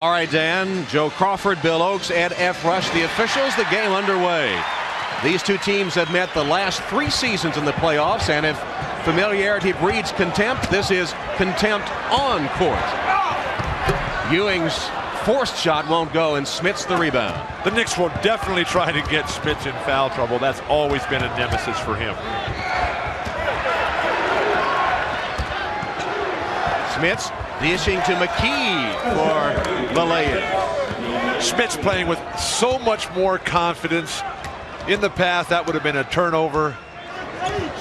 All right, Dan, Joe Crawford, Bill Oakes, Ed F. Rush, the officials, the game underway. These two teams have met the last 3 seasons in the playoffs, and if familiarity breeds contempt, this is contempt on court. Ewing's forced shot won't go, and Smith's the rebound. The Knicks will definitely try to get Smith in foul trouble. That's always been a nemesis for him. Smith's dishing to McKee for the layup. Smith's playing with so much more confidence. In the past, that would have been a turnover.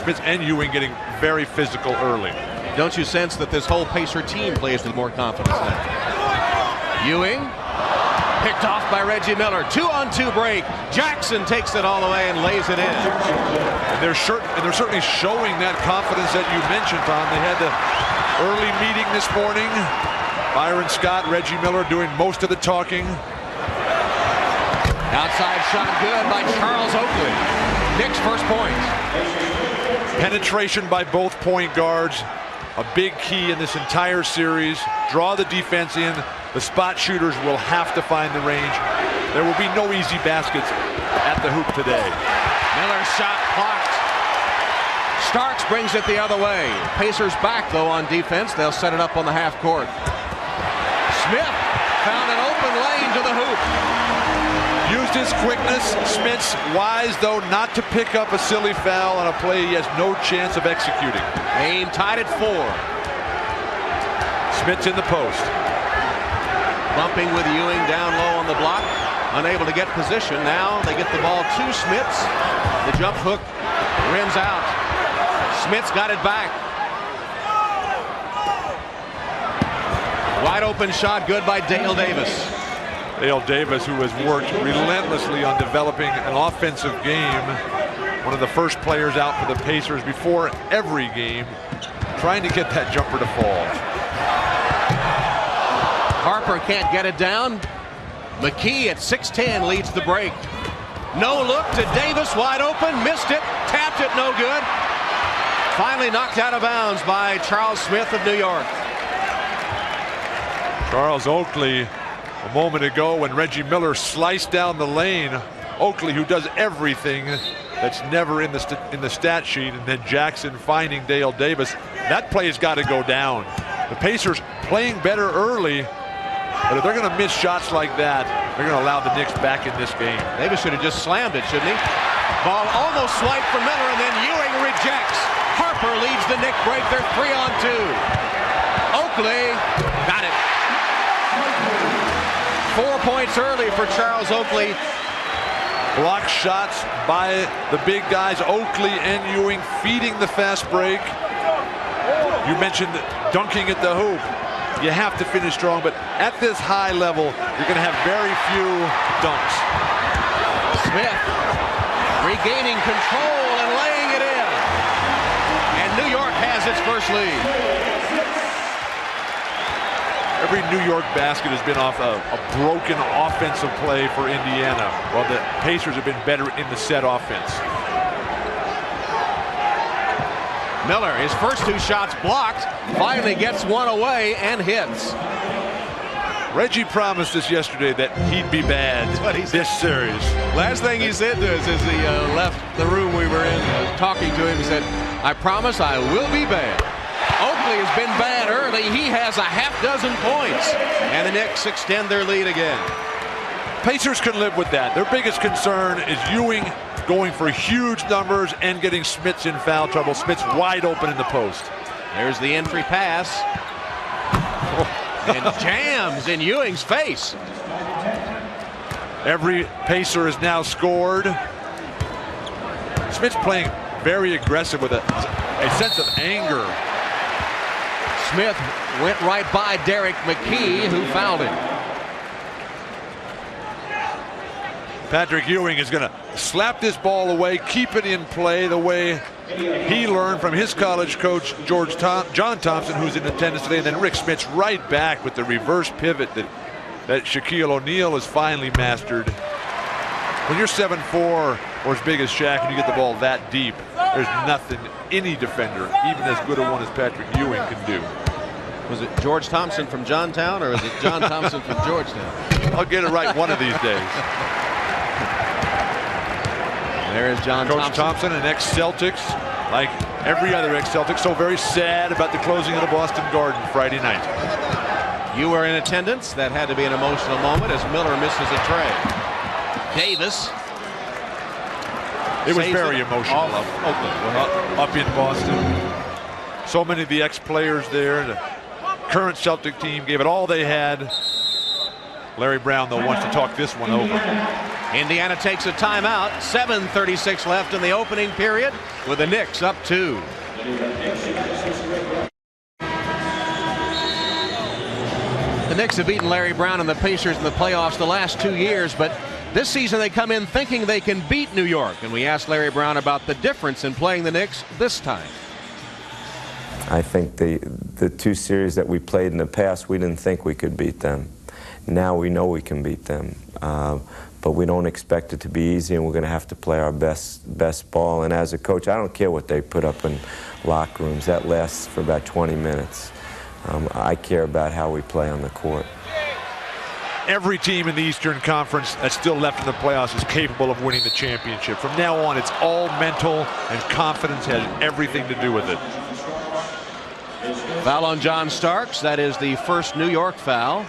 Smith and Ewing getting very physical early. Don't you sense that this whole Pacer team plays with more confidence now? Ewing picked off by Reggie Miller. 2-on-2 break. Jackson takes it all the way and lays it in. And they're certainly showing that confidence that you mentioned, Tom. They had the early meeting this morning. Byron Scott, Reggie Miller doing most of the talking. Outside shot good by Charles Oakley. Knicks first point. Penetration by both point guards. A big key in this entire series. Draw the defense in. The spot shooters will have to find the range. There will be no easy baskets at the hoop today. Miller's shot blocked. Starks brings it the other way. Pacers back though on defense. They'll set it up on the half court. Smith found an open lane to the hoop. Used his quickness. Smith's wise though not to pick up a silly foul on a play he has no chance of executing. Aim tied at 4. Smith's in the post. Bumping with Ewing down low on the block. Unable to get position. Now they get the ball to Smith's. The jump hook rims out. Smith's got it back. Wide open shot good by Dale Davis. Dale Davis, who has worked relentlessly on developing an offensive game. One of the first players out for the Pacers before every game, trying to get that jumper to fall. Harper can't get it down. McKee at 6'10" leads the break. No look to Davis, wide open, missed it, tapped it, no good. Finally knocked out of bounds by Charles Smith of New York. Charles Oakley, a moment ago when Reggie Miller sliced down the lane. Oakley, who does everything that's never in the stat sheet, and then Jackson finding Dale Davis. That play has got to go down. The Pacers playing better early, but if they're going to miss shots like that, they're going to allow the Knicks back in this game. Davis should have just slammed it, shouldn't he? Ball almost swiped from Miller, and then Ewing rejects. Harper leads the Knicks break. They're 3-on-2. Oakley got it. 4 points early for Charles Oakley. Block shots by the big guys, Oakley and Ewing, feeding the fast break. You mentioned dunking at the hoop. You have to finish strong, but at this high level, you're going to have very few dunks. Smith regaining control and laying it in. And New York has its first lead. Every New York basket has been off a broken offensive play for Indiana, while the Pacers have been better in the set offense. Miller, his first 2 shots blocked, finally gets one away and hits. Reggie promised us yesterday that he'd be bad this series. Last thing he said to us as he left the room we were in talking to him, he said, "I promise I will be bad." Oakley has been bad early. He has a half-dozen points. And the Knicks extend their lead again. Pacers can live with that. Their biggest concern is Ewing going for huge numbers and getting Smith's in foul trouble. Smith's wide open in the post. There's the entry pass. And jams in Ewing's face. Every Pacer is now scored. Smith's playing very aggressive with a sense of anger. Smith went right by Derek McKee, who fouled him. Patrick Ewing is going to slap this ball away, keep it in play the way he learned from his college coach, John Thompson, who's in attendance today. And then Rick Smith's right back with the reverse pivot that Shaquille O'Neal has finally mastered. When you're 7'4", or as big as Shaq, and you get the ball that deep, there's nothing any defender, even as good a one as Patrick Ewing, can do. Was it George Thompson from Johntown, or is it John Thompson from Georgetown? I'll get it right one of these days. There is John Coach Thompson, an ex-Celtics, like every other ex-Celtic, so very sad about the closing of the Boston Garden Friday night. You were in attendance. That had to be an emotional moment as Miller misses a tray. Davis. It was very emotional up in Boston. So many of the ex-players there. The current Celtic team gave it all they had. Larry Brown, though, wants to talk this one over. Indiana takes a timeout. 7:36 left in the opening period with the Knicks up 2. The Knicks have beaten Larry Brown and the Pacers in the playoffs the last 2 years, but this season they come in thinking they can beat New York. And we asked Larry Brown about the difference in playing the Knicks this time. I think the 2 series that we played in the past, we didn't think we could beat them. Now we know we can beat them, but we don't expect it to be easy, and we're going to have to play our best ball. And as a coach, I don't care what they put up in locker rooms. That lasts for about 20 minutes. I care about how we play on the court. Every team in the Eastern Conference that's still left in the playoffs is capable of winning the championship. From now on, it's all mental, and confidence has everything to do with it. Foul on John Starks. That is the first New York foul.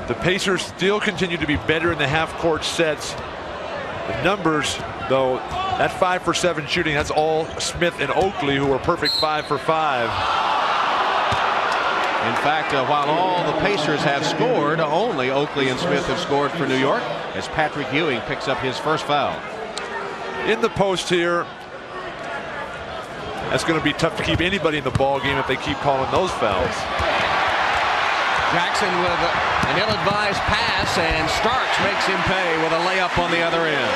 The Pacers still continue to be better in the half-court sets. The numbers, though, that 5 for 7 shooting, that's all Smith and Oakley, who were perfect 5 for 5. In fact, while all the Pacers have scored, only Oakley and Smith have scored for New York, as Patrick Ewing picks up his first foul. In the post here, that's going to be tough to keep anybody in the ball game if they keep calling those fouls. Jackson with an ill-advised pass, and Starks makes him pay with a layup on the other end.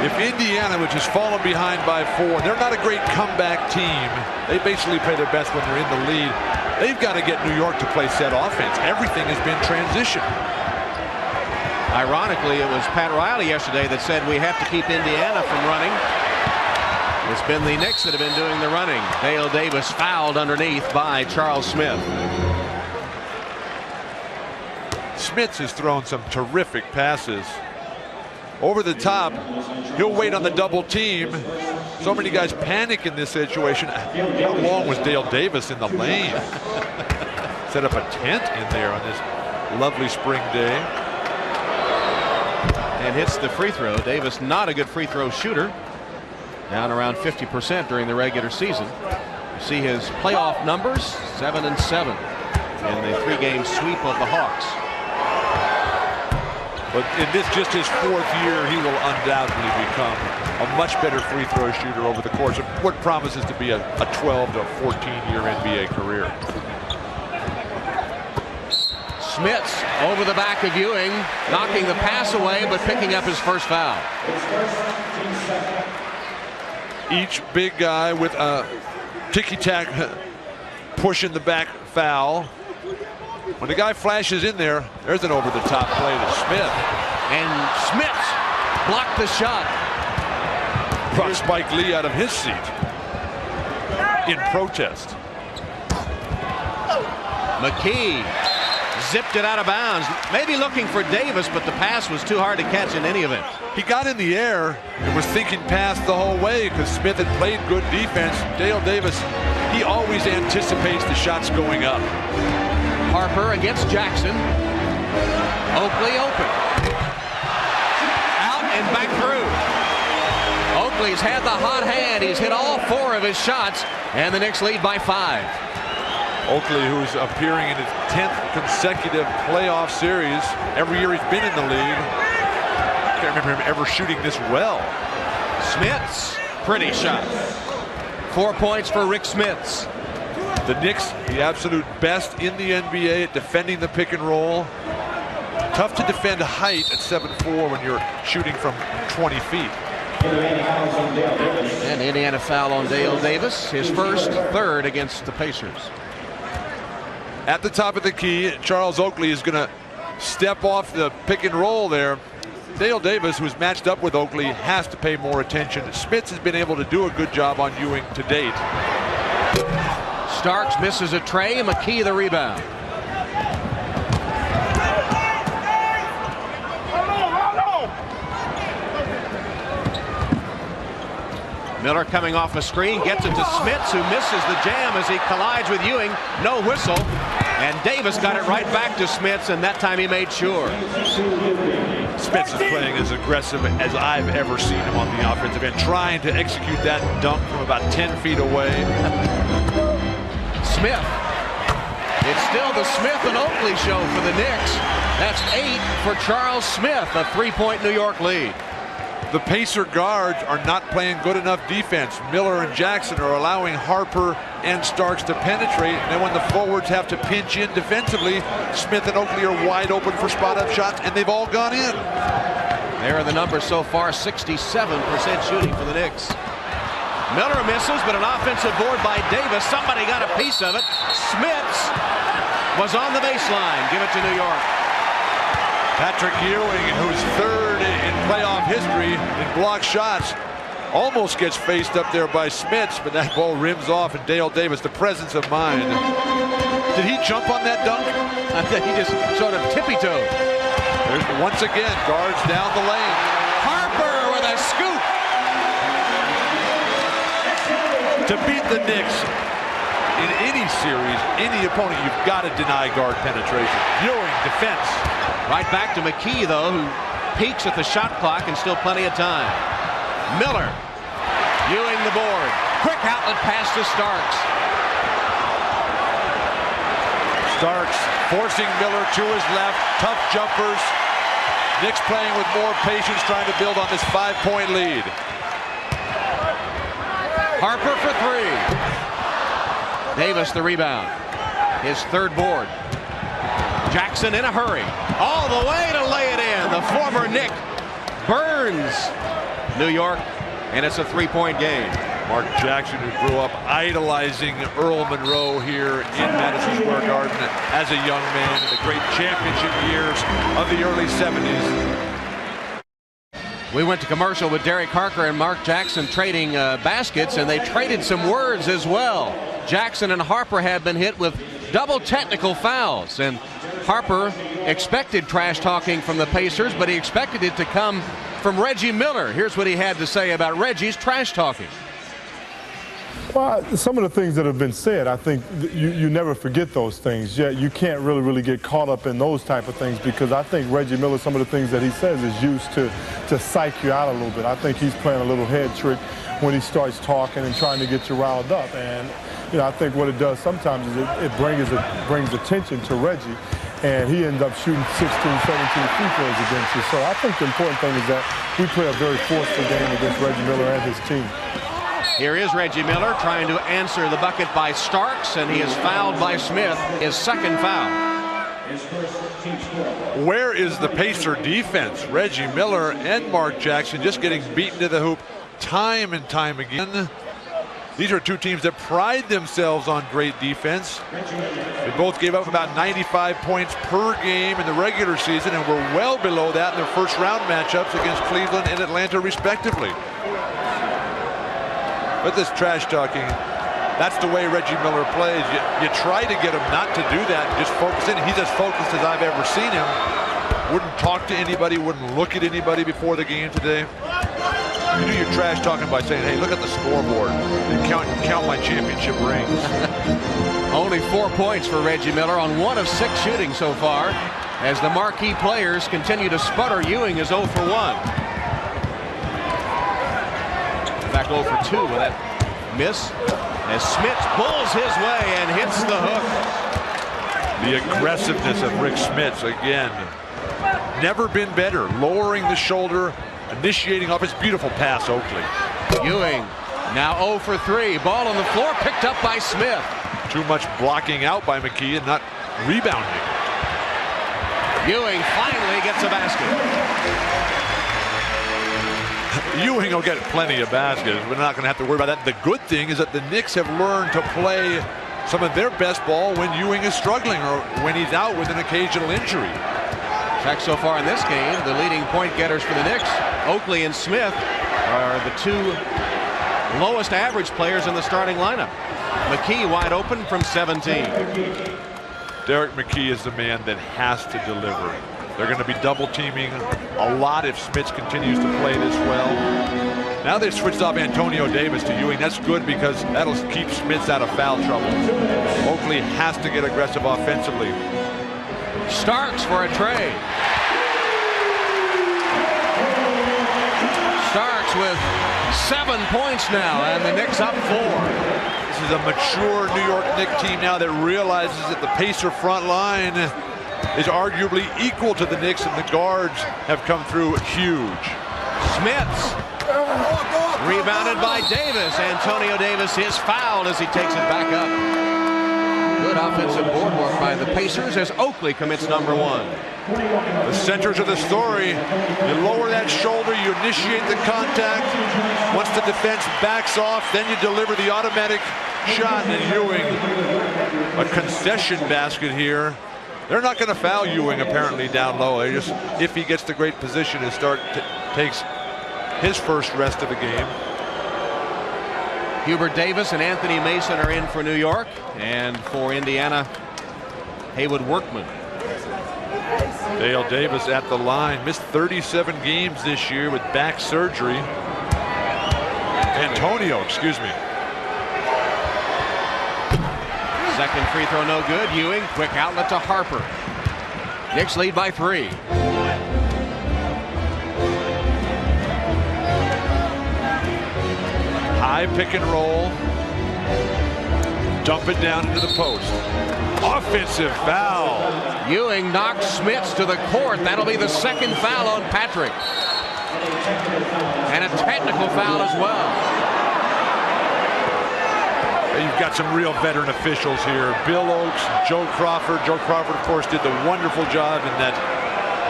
If Indiana, which has fallen behind by 4, they're not a great comeback team. They basically play their best when they're in the lead. They've got to get New York to play set offense. Everything has been transition. Ironically, it was Pat Riley yesterday that said we have to keep Indiana from running. It's been the Knicks that have been doing the running. Dale Davis fouled underneath by Charles Smith. Smith has thrown some terrific passes. Over the top, he'll wait on the double team. So many guys panic in this situation. How long was Dale Davis in the lane? Set up a tent in there on this lovely spring day. And hits the free throw. Davis not a good free throw shooter. Down around 50% during the regular season. You see his playoff numbers, 7 and 7 in the 3-game sweep of the Hawks. But in this, just his 4th year, he will undoubtedly become a much better free throw shooter over the course of what promises to be a 12 to 14-year NBA career. Smits over the back of Ewing, knocking the pass away, but picking up his first foul. Each big guy with a ticky-tack push in the back foul. When the guy flashes in there, there's an over-the-top play to Smith. And Smith blocked the shot. Brought Spike Lee out of his seat in protest. McKee zipped it out of bounds. Maybe looking for Davis, but the pass was too hard to catch in any event. He got in the air and was thinking pass the whole way because Smith had played good defense. Dale Davis, he always anticipates the shots going up. Harper against Jackson. Oakley open. Out and back through. Oakley's had the hot hand. He's hit all 4 of his shots, and the Knicks lead by 5. Oakley, who's appearing in his 10th consecutive playoff series. Every year he's been in the league. I can't remember him ever shooting this well. Smits, pretty shot. 4 points for Rick Smits. The Knicks, the absolute best in the NBA at defending the pick and roll. Tough to defend height at 7'4" when you're shooting from 20 feet. And Indiana foul on Dale Davis, his first, 3rd against the Pacers. At the top of the key, Charles Oakley is going to step off the pick and roll there. Dale Davis, who's matched up with Oakley, has to pay more attention. Smits has been able to do a good job on Ewing to date. Starks misses a tray. McKee the rebound. Miller coming off a screen, gets it to Smits, who misses the jam as he collides with Ewing. No whistle. And Davis got it right back to Smits, and that time he made sure. Smits is playing as aggressive as I've ever seen him on the offensive end, trying to execute that dunk from about 10 feet away. Smith. It's still the Smith and Oakley show for the Knicks. That's 8 for Charles Smith, a 3-point New York lead. The Pacer guards are not playing good enough defense. Miller and Jackson are allowing Harper and Starks to penetrate. And then when the forwards have to pinch in defensively, Smith and Oakley are wide open for spot-up shots, and they've all gone in. There are the numbers so far, 67% shooting for the Knicks. Miller misses, but an offensive board by Davis. Somebody got a piece of it. Smits was on the baseline. Give it to New York. Patrick Ewing, who's third in playoff history in block shots, almost gets faced up there by Smits, but that ball rims off, and Dale Davis, the presence of mind. Did he jump on that dunk? I think he just sort of tippy-toed. There's once again guards down the lane. Harper with a scoop. To beat the Knicks in any series, any opponent, you've got to deny guard penetration. Ewing, defense. Right back to McKee, though, who peaks at the shot clock and still plenty of time. Miller. Ewing the board. Quick outlet pass to Starks. Starks forcing Miller to his left. Tough jumpers. Knicks playing with more patience, trying to build on this 5-point lead. Harper for 3. Davis the rebound. His third board. Jackson in a hurry. All the way to lay it in. The former Knick burns New York, and it's a 3-point game. Mark Jackson, who grew up idolizing Earl Monroe here in Madison Square Garden as a young man in the great championship years of the early 70s. We went to commercial with Derek Harker and Mark Jackson trading baskets, and they traded some words as well. Jackson and Harper had been hit with double technical fouls, and Harper expected trash talking from the Pacers, but he expected it to come from Reggie Miller. Here's what he had to say about Reggie's trash talking. Well, some of the things that have been said, I think you never forget those things. Yeah, you can't really get caught up in those type of things, because I think Reggie Miller, some of the things that he says is used to psych you out a little bit. I think he's playing a little head trick when he starts talking and trying to get you riled up. And you know, I think what it does sometimes is it brings attention to Reggie, and he ends up shooting 16, 17 free throws against you. So I think the important thing is that we play a very forceful game against Reggie Miller and his team. Here is Reggie Miller trying to answer the bucket by Starks, and he is fouled by Smith, his second foul. Where is the Pacer defense? Reggie Miller and Mark Jackson just getting beaten to the hoop time and time again. These are two teams that pride themselves on great defense. They both gave up about 95 points per game in the regular season, and were well below that in their first round matchups against Cleveland and Atlanta respectively. But this trash talking, that's the way Reggie Miller plays. You try to get him not to do that and just focus in. He's as focused as I've ever seen him. Wouldn't talk to anybody, wouldn't look at anybody before the game today. You do your trash talking by saying, hey, look at the scoreboard and count my championship rings. Only 4 points for Reggie Miller on 1 of 6 shooting so far, as the marquee players continue to sputter. Ewing is 0 for 1. In fact, 0 for 2 with that miss, as Smits pulls his way and hits the hook. The aggressiveness of Rick Smits again. Never been better. Lowering the shoulder, initiating off his beautiful pass, Oakley. Ewing now 0 for 3. Ball on the floor, picked up by Smith. Too much blocking out by McKee and not rebounding. Ewing finally gets a basket. Ewing will get plenty of baskets. We're not going to have to worry about that. The good thing is that the Knicks have learned to play some of their best ball when Ewing is struggling or when he's out with an occasional injury. In fact, so far in this game, the leading point getters for the Knicks, Oakley and Smith, are the two lowest average players in the starting lineup. McKee wide open from 17. Derek McKee is the man that has to deliver. They're going to be double teaming a lot if Smits continues to play this well. Now they've switched off Antonio Davis to Ewing. That's good because that'll keep Smits out of foul trouble. Oakley has to get aggressive offensively. Starks for a trade. Starks with 7 points now, and the Knicks up 4. This is a mature New York Knicks team now that realizes that the Pacer front line is arguably equal to the Knicks, and the guards have come through huge. Smits rebounded by Davis. Antonio Davis is fouled as he takes it back up. Good offensive board work by the Pacers as Oakley commits number 1. The centers of the story. You lower that shoulder, you initiate the contact. Once the defense backs off, then you deliver the automatic shot. And Ewing, a concession basket here. They're not going to foul Ewing apparently down low. They just, if he gets the great position and takes his first rest of the game. Hubert Davis and Anthony Mason are in for New York, and for Indiana, Haywood Workman. Dale Davis at the line, missed 37 games this year with back surgery. Antonio, excuse me. Second free throw no good. Ewing, quick outlet to Harper. Knicks lead by 3. High pick and roll. Dump it down into the post. Offensive foul. Ewing knocks Smits to the court. That'll be the second foul on Patrick. And a technical foul as well. You've got some real veteran officials here. Bill Oakes, Joe Crawford. Joe Crawford, of course, did the wonderful job in that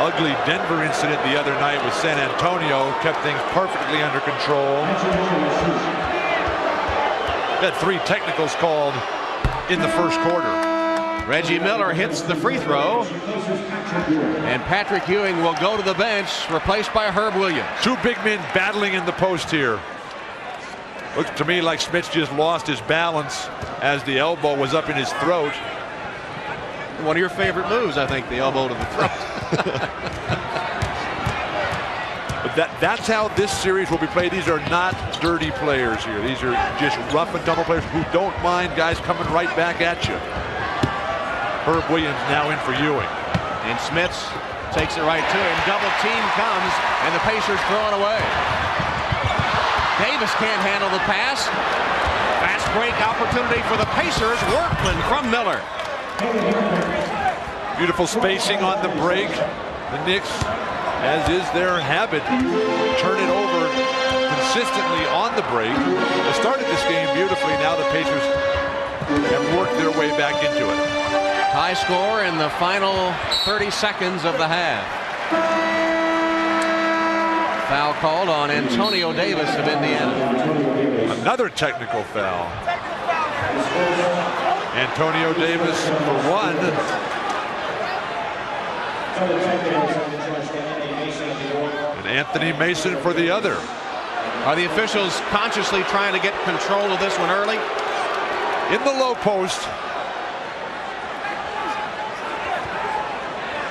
ugly Denver incident the other night with San Antonio. Kept things perfectly under control. Got 3 technicals called in the first quarter. Reggie Miller hits the free throw. And Patrick Ewing will go to the bench, replaced by Herb Williams. 2 big men battling in the post here. Looks to me like Smits just lost his balance as the elbow was up in his throat. One of your favorite moves, I think, the elbow to the throat. But that's how this series will be played. These are not dirty players here. These are just rough and tumble players who don't mind guys coming right back at you. Herb Williams now in for Ewing. And Smits takes it right to him. Double team comes, and the Pacers throw it away. Davis can't handle the pass. Fast break opportunity for the Pacers. Workman from Miller. Beautiful spacing on the break. The Knicks, as is their habit, turn it over consistently on the break. They started this game beautifully. Now the Pacers have worked their way back into it. High score in the final 30 seconds of the half. Foul called on Antonio Davis of Indiana. Another technical foul. Antonio Davis for 1. And Anthony Mason for the other. Are the officials consciously trying to get control of this one early? In the low post.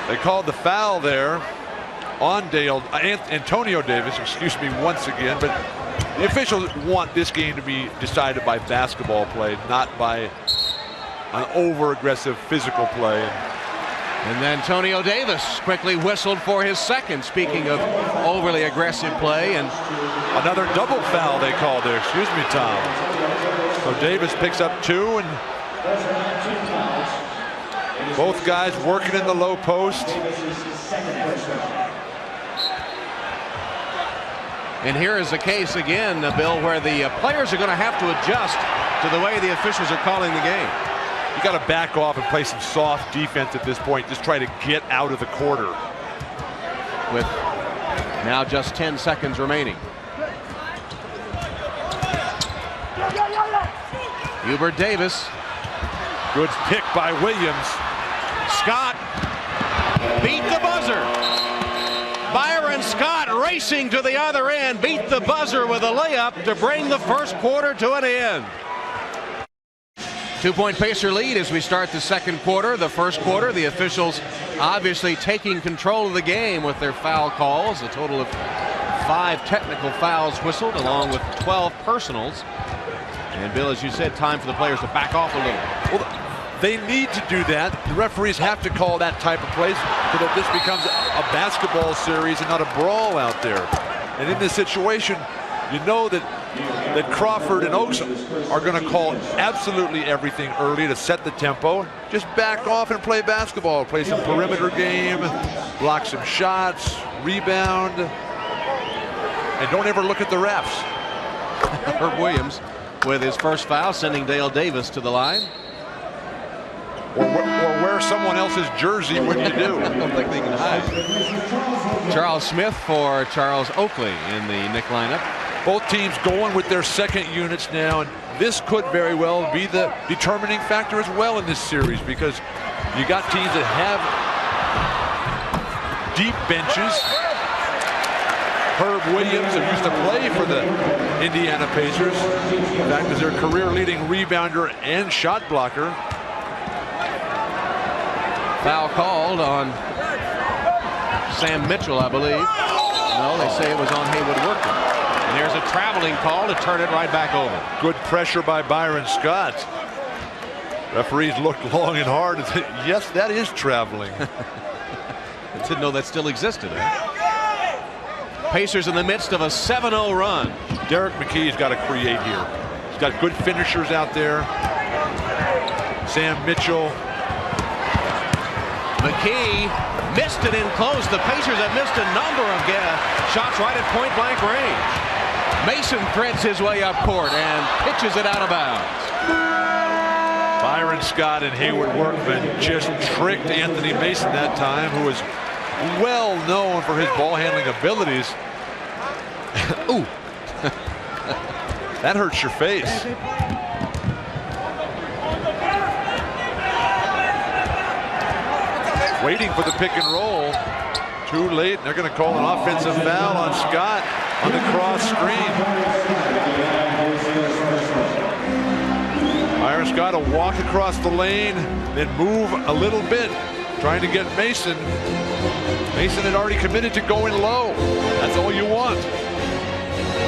They called the foul there on Antonio Davis, excuse me, once again, but the officials want this game to be decided by basketball play, not by an over-aggressive physical play. And Antonio Davis quickly whistled for his second, speaking of overly aggressive play. And another double foul they called there, excuse me, Tom. So Davis picks up 2, and both guys working in the low post. And here is the case again, Bill, where the players are going to have to adjust to the way the officials are calling the game. You got to back off and play some soft defense at this point. Just try to get out of the quarter. With now just 10 seconds remaining. Hubert Davis. Good pick by Williams. Scott beat the buzzer. Byron Scott racing to the other end, beat the buzzer with a layup to bring the first quarter to an end. 2-point Pacer lead as we start the second quarter. The first quarter, the officials obviously taking control of the game with their foul calls. A total of 5 technical fouls whistled along with 12 personals. And Bill, as you said, time for the players to back off a little. Well, they need to do that. The referees have to call that type of play so that this becomes a basketball series and not a brawl out there. And in this situation, you know that Crawford and Oaks are going to call absolutely everything early to set the tempo. Just back off and play basketball. Play some perimeter game, block some shots, rebound, and don't ever look at the refs. Herb Williams with his first foul, sending Dale Davis to the line. Or wear someone else's jersey when you do. I don't think they can hide. Charles Smith for Charles Oakley in the Knick lineup. Both teams going with their second units now, and this could very well be the determining factor as well in this series, because you got teams that have deep benches. Herb Williams, who used to play for the Indiana Pacers, in fact is their career-leading rebounder and shot blocker. Foul called on Sam Mitchell, I believe. No, they say it was on Haywood Workman. And there's a traveling call to turn it right back over. Good pressure by Byron Scott. Referees looked long and hard and said, yes, that is traveling. I didn't know that still existed. Pacers in the midst of a 7-0 run. Derek McKee's got to create here. He's got good finishers out there. Sam Mitchell. McKee missed it in close. The Pacers have missed a number of shots right at point-blank range. Mason threads his way up court and pitches it out of bounds. Byron Scott and Haywood Workman just tricked Anthony Mason that time, who is well known for his ball handling abilities. Ooh. That hurts your face. Waiting for the pick and roll. Too late. They're going to call an offensive foul on Scott on the cross screen. Byron Scott will walk across the lane, then move a little bit, trying to get Mason. Mason had already committed to going low. That's all you want.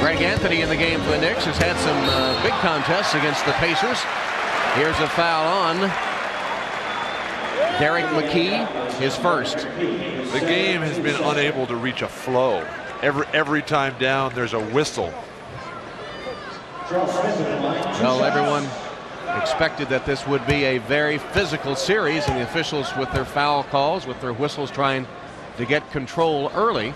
Greg Anthony in the game for the Knicks has had some big contests against the Pacers. Here's a foul on Derek McKee, his first. The game has been unable to reach a flow. Every time down, there's a whistle. Well, everyone expected that this would be a very physical series, and the officials with their foul calls, with their whistles, trying to get control early.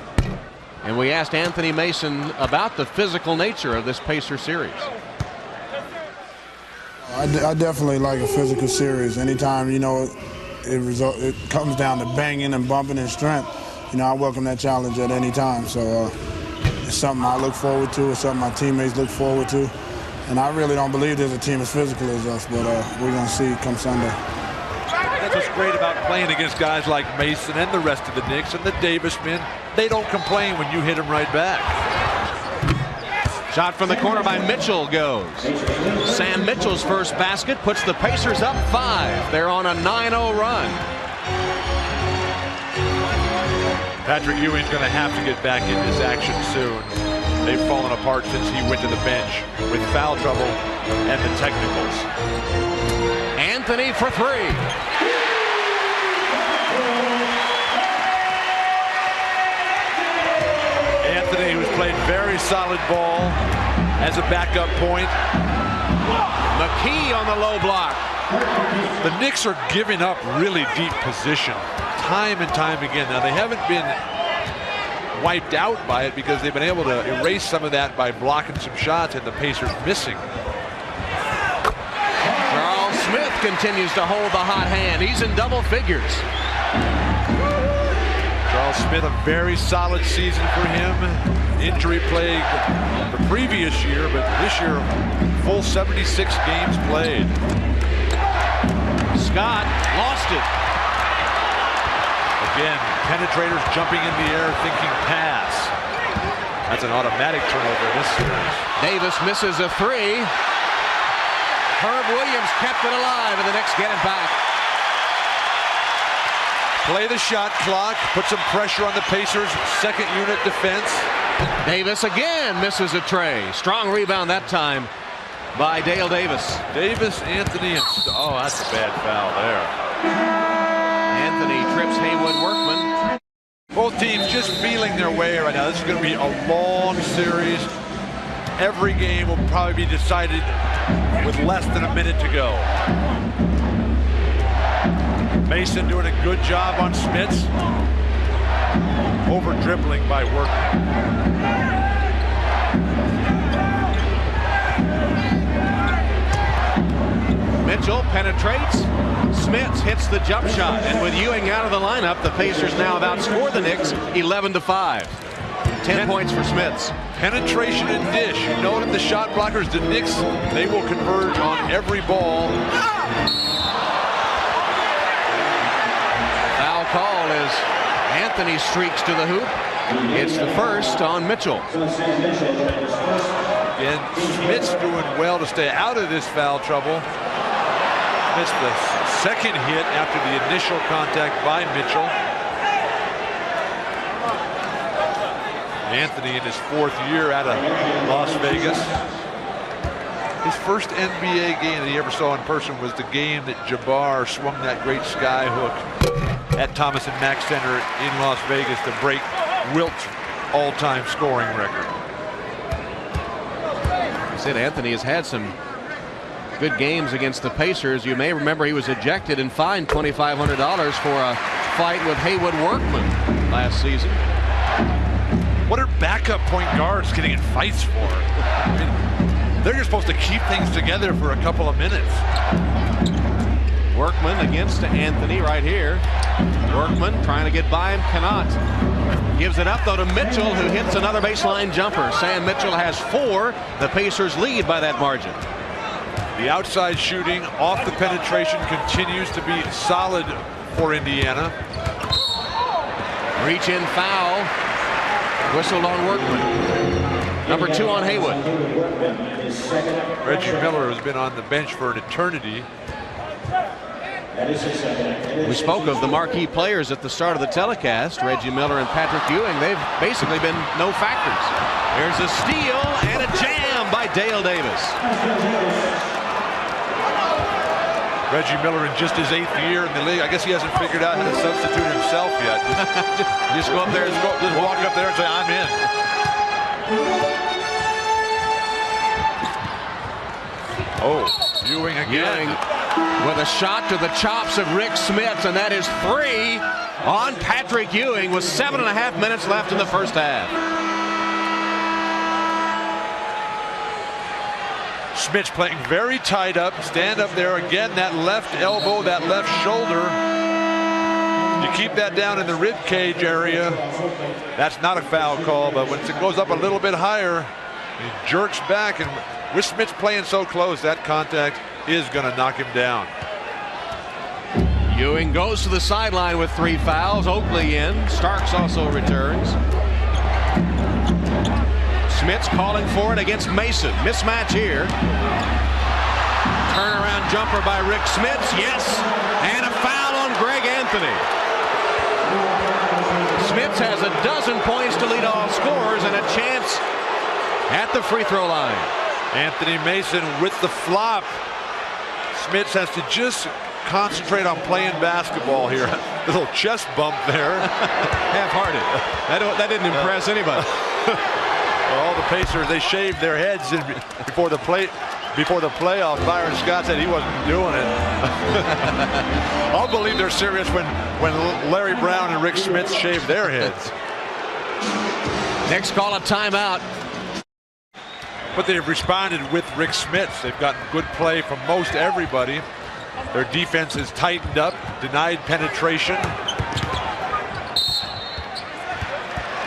And we asked Anthony Mason about the physical nature of this Pacer series. I definitely like a physical series. Anytime, you know, it comes down to banging and bumping and strength, you know, I welcome that challenge at any time. So it's something I look forward to. It's something my teammates look forward to. And I really don't believe there's a team as physical as us, but we're going to see come Sunday. That's what's great about playing against guys like Mason and the rest of the Knicks and the Davis men. They don't complain when you hit them right back. Shot from the corner by Mitchell goes. Sam Mitchell's first basket puts the Pacers up 5. They're on a 9-0 run. Patrick Ewing's going to have to get back in this action soon. They've fallen apart since he went to the bench with foul trouble and the technicals. Anthony for 3. Anthony, who's played very solid ball as a backup point. McKee on the low block. The Knicks are giving up really deep position time and time again. Now, they haven't been wiped out by it because they've been able to erase some of that by blocking some shots and the Pacers missing. Charles Smith continues to hold the hot hand. He's in double figures. Charles Smith, a very solid season for him. Injury plagued the previous year, but this year, full 76 games played. Scott lost it. Again, penetrators jumping in the air, thinking pass. That's an automatic turnover in this series. Davis misses a three. Herb Williams kept it alive, and the Knicks get it back. Play the shot clock, put some pressure on the Pacers' second unit defense. Davis again misses a tray. Strong rebound that time by Dale Davis. Davis, Anthony, and oh, that's a bad foul there. Anthony trips Haywood Workman. Both teams just feeling their way right now. This is going to be a long series. Every game will probably be decided with less than a minute to go. Mason doing a good job on Smits. Over dribbling by Workman. Mitchell penetrates. Smits hits the jump shot, and with Ewing out of the lineup, the Pacers now have outscored the Knicks 11-5. 10 points for Smits. Penetration and dish. You noted the shot blockers, the Knicks, they will converge on every ball. Foul call as Anthony streaks to the hoop. It's the first on Mitchell. And Smits doing well to stay out of this foul trouble. Missed the second hit after the initial contact by Mitchell. Anthony in his fourth year out of Las Vegas. His first NBA game that he ever saw in person was the game that Jabbar swung that great sky hook at Thomas and Mack Center in Las Vegas to break Wilt's all-time scoring record. I said Anthony has had some good games against the Pacers. You may remember he was ejected and fined $2,500 for a fight with Haywood Workman last season. What are backup point guards getting in fights for? I mean, they're just supposed to keep things together for a couple of minutes. Workman against Anthony right here. Workman trying to get by him, cannot. Gives it up though to Mitchell, who hits another baseline jumper. Sam Mitchell has 4. The Pacers lead by that margin. The outside shooting off the penetration continues to be solid for Indiana. Reach in foul. Whistled on Workman. Number 2 on Haywood. Reggie Miller has been on the bench for an eternity. We spoke of the marquee players at the start of the telecast. Reggie Miller and Patrick Ewing. They've basically been no factors. There's a steal and a jam by Dale Davis. Reggie Miller in just his 8th year in the league. I guess he hasn't figured out how to substitute himself yet. Just go up there and just walk up there and say, I'm in. Oh, Ewing again. Ewing with a shot to the chops of Rick Smits, and that is 3 on Patrick Ewing with 7.5 minutes left in the first half. Smits playing very tight up, stand up there again, that left elbow, that left shoulder. You keep that down in the rib cage area, that's not a foul call, but when it goes up a little bit higher, he jerks back, and with Smits playing so close, that contact is going to knock him down. Ewing goes to the sideline with 3 fouls. Oakley in. Starks also returns. Smits calling for it against Mason. Mismatch here. Turnaround jumper by Rick Smits. Yes. And a foul on Greg Anthony. Smits has 12 points to lead all scorers and a chance at the free throw line. Anthony Mason with the flop. Smits has to just concentrate on playing basketball here. Little chest bump there. Half-hearted. That didn't impress anybody. Well, the Pacers, they shaved their heads before the playoff. Byron Scott said he wasn't doing it. I'll believe they're serious when Larry Brown and Rick Smits shave their heads. Next call a timeout. But they've responded with Rick Smits. They've gotten good play from most everybody. Their defense is tightened up, denied penetration.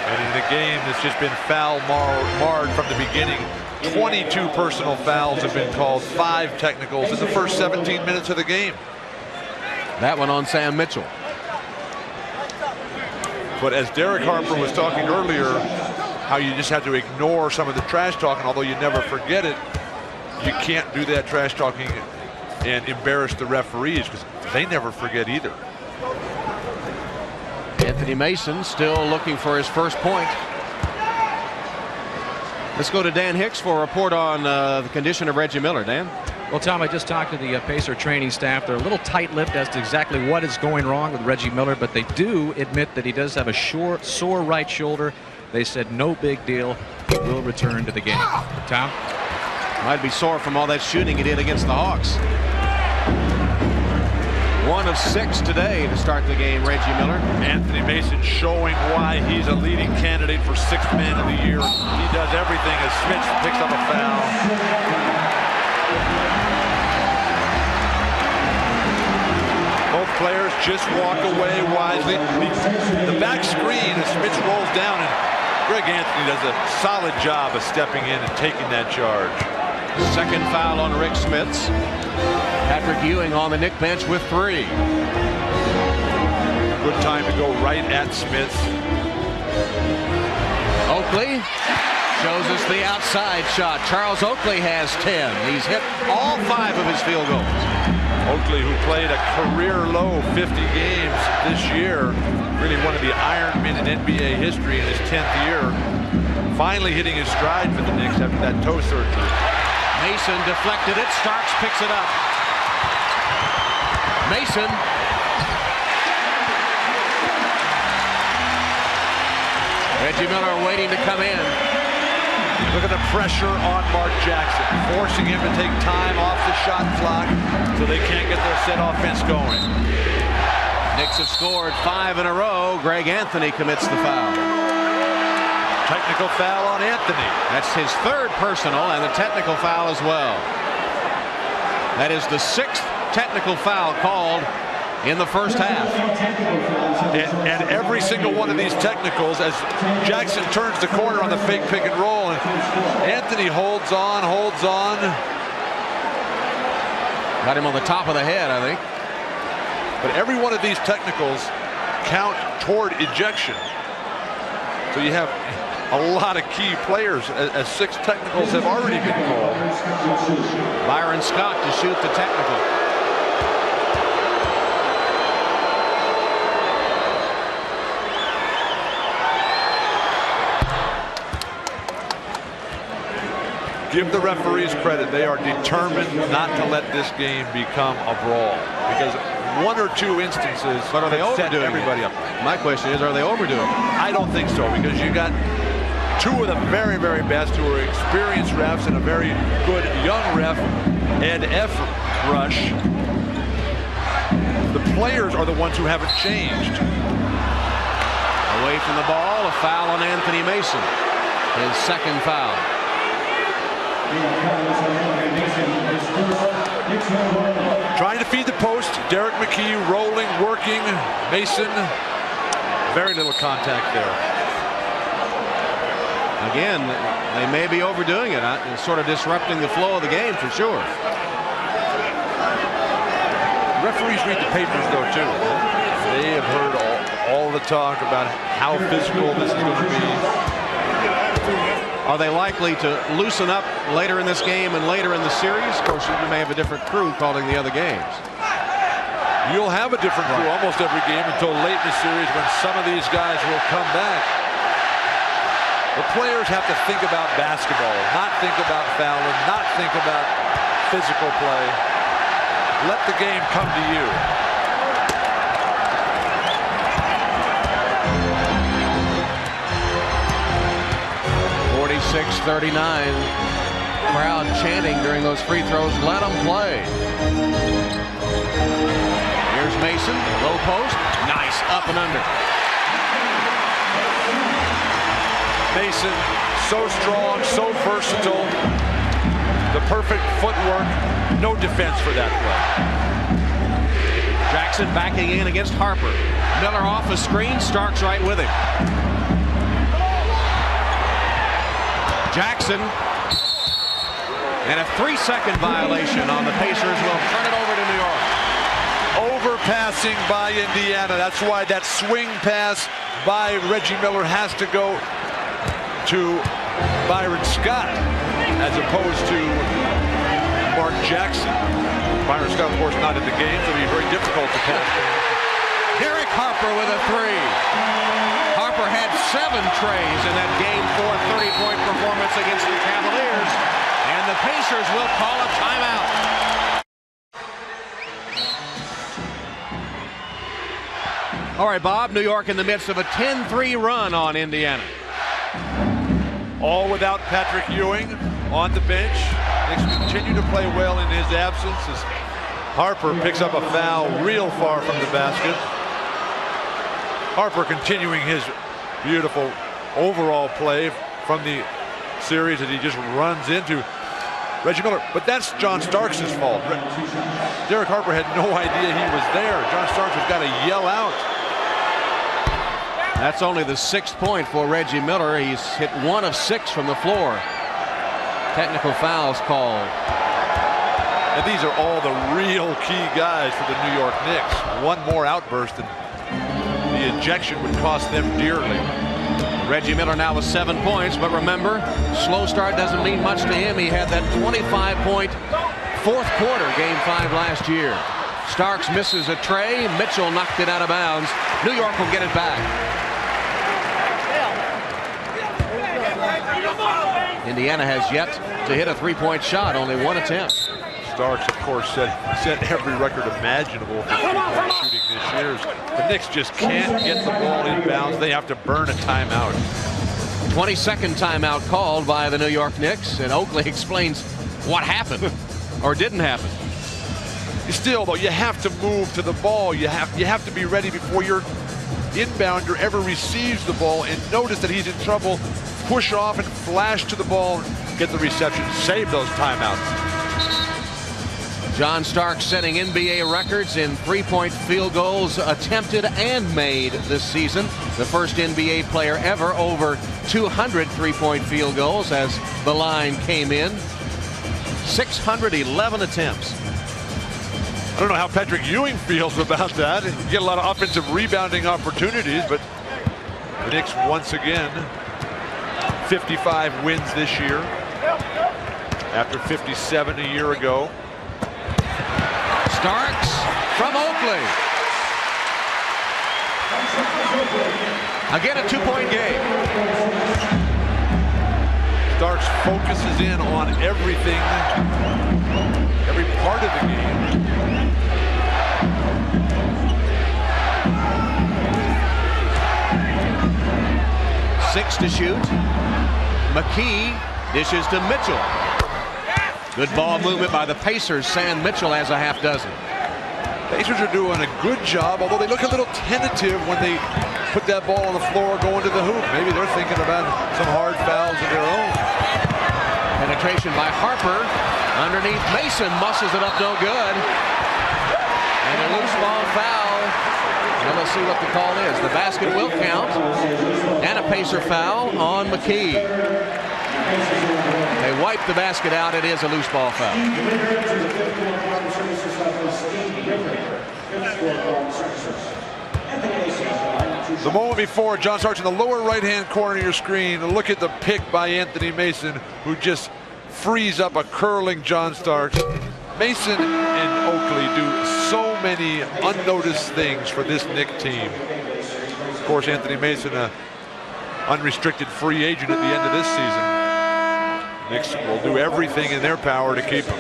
And in the game that's just been foul marred from the beginning. 22 personal fouls have been called, 5 technicals in the first 17 minutes of the game. That one on Sam Mitchell. But as Derek Harper was talking earlier, how you just have to ignore some of the trash talking, although you never forget it, you can't do that trash talking and embarrass the referees because they never forget either. Anthony Mason still looking for his first point. Let's go to Dan Hicks for a report on the condition of Reggie Miller. Dan? Well, Tom, I just talked to the Pacer training staff. They're a little tight-lipped as to exactly what is going wrong with Reggie Miller, but they do admit that he does have a sore right shoulder. They said no big deal. He will return to the game. Tom? Might be sore from all that shooting he did against the Hawks. 1 of 6 today to start the game, Reggie Miller. Anthony Mason showing why he's a leading candidate for 6th man of the year. He does everything as Smith picks up a foul. Both players just walk away wisely. The back screen as Smith rolls down, and Greg Anthony does a solid job of stepping in and taking that charge. Second foul on Rick Smits. Patrick Ewing on the Knick bench with 3. Good time to go right at Smits. Oakley shows us the outside shot. Charles Oakley has 10. He's hit all 5 of his field goals. Oakley, who played a career-low 50 games this year, really one of the Iron Men in NBA history in his 10th year, finally hitting his stride for the Knicks after that toe surgery. Mason deflected it. Starks picks it up. Mason. Reggie Miller waiting to come in. Look at the pressure on Mark Jackson, forcing him to take time off the shot clock so they can't get their set offense going. Knicks have scored 5 in a row. Greg Anthony commits the foul. Technical foul on Anthony. That's his 3rd personal and a technical foul as well. That is the 6th technical foul called in the first half. And every single one of these technicals, as Jackson turns the corner on the fake pick and roll, and Anthony holds on. Got him on the top of the head, I think. But every one of these technicals count toward ejection. So you have a lot of key players, as 6 technicals have already been called. Byron Scott to shoot the technical. Give the referees credit. They are determined not to let this game become a brawl, because 1 or 2 instances but are they set overdoing everybody it? up. My question is, are they overdoing it? I don't think so, because you got 2 of the very, very best who are experienced refs and a very good young ref, Ed F. Rush. The players are the ones who haven't changed. Away from the ball, a foul on Anthony Mason. His 2nd foul. Trying to feed the post. Derek McKee rolling, working. Mason, very little contact there. Again, they may be overdoing it. It's sort of disrupting the flow of the game for sure. Referees read the papers, though, too. They have heard all the talk about how physical this is going to be. Are they likely to loosen up later in this game and later in the series? Of course, you may have a different crew calling the other games. You'll have a different crew almost every game until late in the series when some of these guys will come back. The players have to think about basketball, not think about fouling, not think about physical play. Let the game come to you. 46-39. Crowd chanting during those free throws, let them play. Here's Mason, low post, nice, up and under. Mason, so strong, so versatile. The perfect footwork, no defense for that play. Jackson backing in against Harper. Miller off a screen, Starks right with him. Jackson, and a 3-second violation on the Pacers will turn it over to New York. passing by Indiana. That's why that swing pass by Reggie Miller has to go to Byron Scott as opposed to Mark Jackson. Byron Scott, of course, not in the game, so it'll be very difficult to pass. Derek Harper with a three. Harper had 7 trays in that Game 4 30-point performance against the Cavaliers, and the Pacers will call a timeout. All right, Bob, New York in the midst of a 10-3 run on Indiana. All without Patrick Ewing on the bench. Knicks continue to play well in his absence as Harper picks up a foul real far from the basket. Harper continuing his beautiful overall play from the series as he just runs into Reggie Miller. But that's John Starks' fault. Derek Harper had no idea he was there. John Starks has got to yell out. That's only the 6th point for Reggie Miller. He's hit 1 of 6 from the floor. Technical fouls called. And these are all the real key guys for the New York Knicks. One more outburst and the ejection would cost them dearly. Reggie Miller now with 7 points, but remember, slow start doesn't mean much to him. He had that 25-point 4th quarter, Game 5 last year. Starks misses a tray. Mitchell knocked it out of bounds. New York will get it back. Indiana has yet to hit a 3-point shot, only 1 attempt. Starks, of course, set every record imaginable for three-point shooting this year. The Knicks just can't get the ball in bounds. They have to burn a timeout. 22nd timeout called by the New York Knicks, and Oakley explains what happened or didn't happen. Still, though, you have to move to the ball. You have to be ready before your inbounder ever receives the ball and notice that he's in trouble. Push off and flash to the ball, get the reception, save those timeouts. John Starks setting NBA records in 3-point field goals attempted and made this season. The first NBA player ever over 200 3-point field goals as the line came in. 611 attempts. I don't know how Patrick Ewing feels about that. You get a lot of offensive rebounding opportunities, but the Knicks once again 55 wins this year after 57 a year ago. Starks from Oakley. Again, a 2-point game. Starks focuses in on everything, every part of the game. 6 to shoot. McKee dishes to Mitchell. Good ball movement by the Pacers. Sam Mitchell has a half dozen. Pacers are doing a good job, although they look a little tentative when they put that ball on the floor going to the hoop. Maybe they're thinking about some hard fouls of their own. Penetration by Harper. Underneath Mason, muscles it up, no good. And a loose ball foul. Well, let's see what the call is. The basket will count. And a Pacer foul on McKee. They wipe the basket out. It is a loose ball foul. The moment before, John Starks in the lower right-hand corner of your screen. Look at the pick by Anthony Mason, who just frees up a curling John Starks. Mason and Oakley do so many unnoticed things for this Knicks team. Of course, Anthony Mason, an unrestricted free agent at the end of this season. Knicks will do everything in their power to keep him.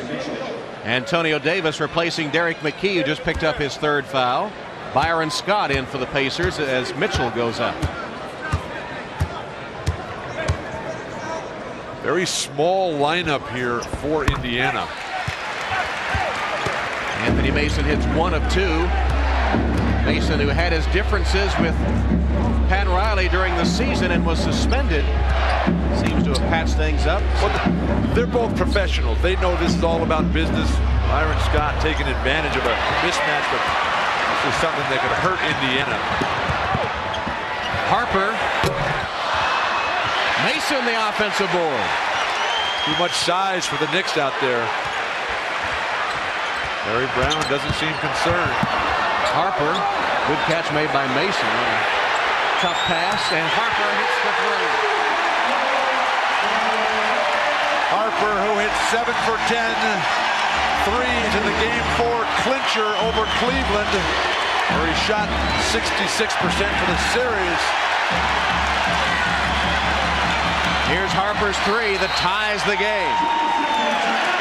Antonio Davis replacing Derek McKee, who just picked up his 3rd foul. Byron Scott in for the Pacers as Mitchell goes out. Very small lineup here for Indiana. Anthony Mason hits 1 of 2. Mason, who had his differences with Pat Riley during the season and was suspended, seems to have patched things up. Well, they're both professionals. They know this is all about business. Byron Scott taking advantage of a mismatch, but this is something that could hurt Indiana. Harper. Mason, the offensive board. Too much size for the Knicks out there. Larry Brown doesn't seem concerned. Harper, good catch made by Mason. Tough pass, and Harper hits the three. Harper, who hit 7 for 10 threes in the Game 4 clincher over Cleveland, where he shot 66% for the series. Here's Harper's three that ties the game.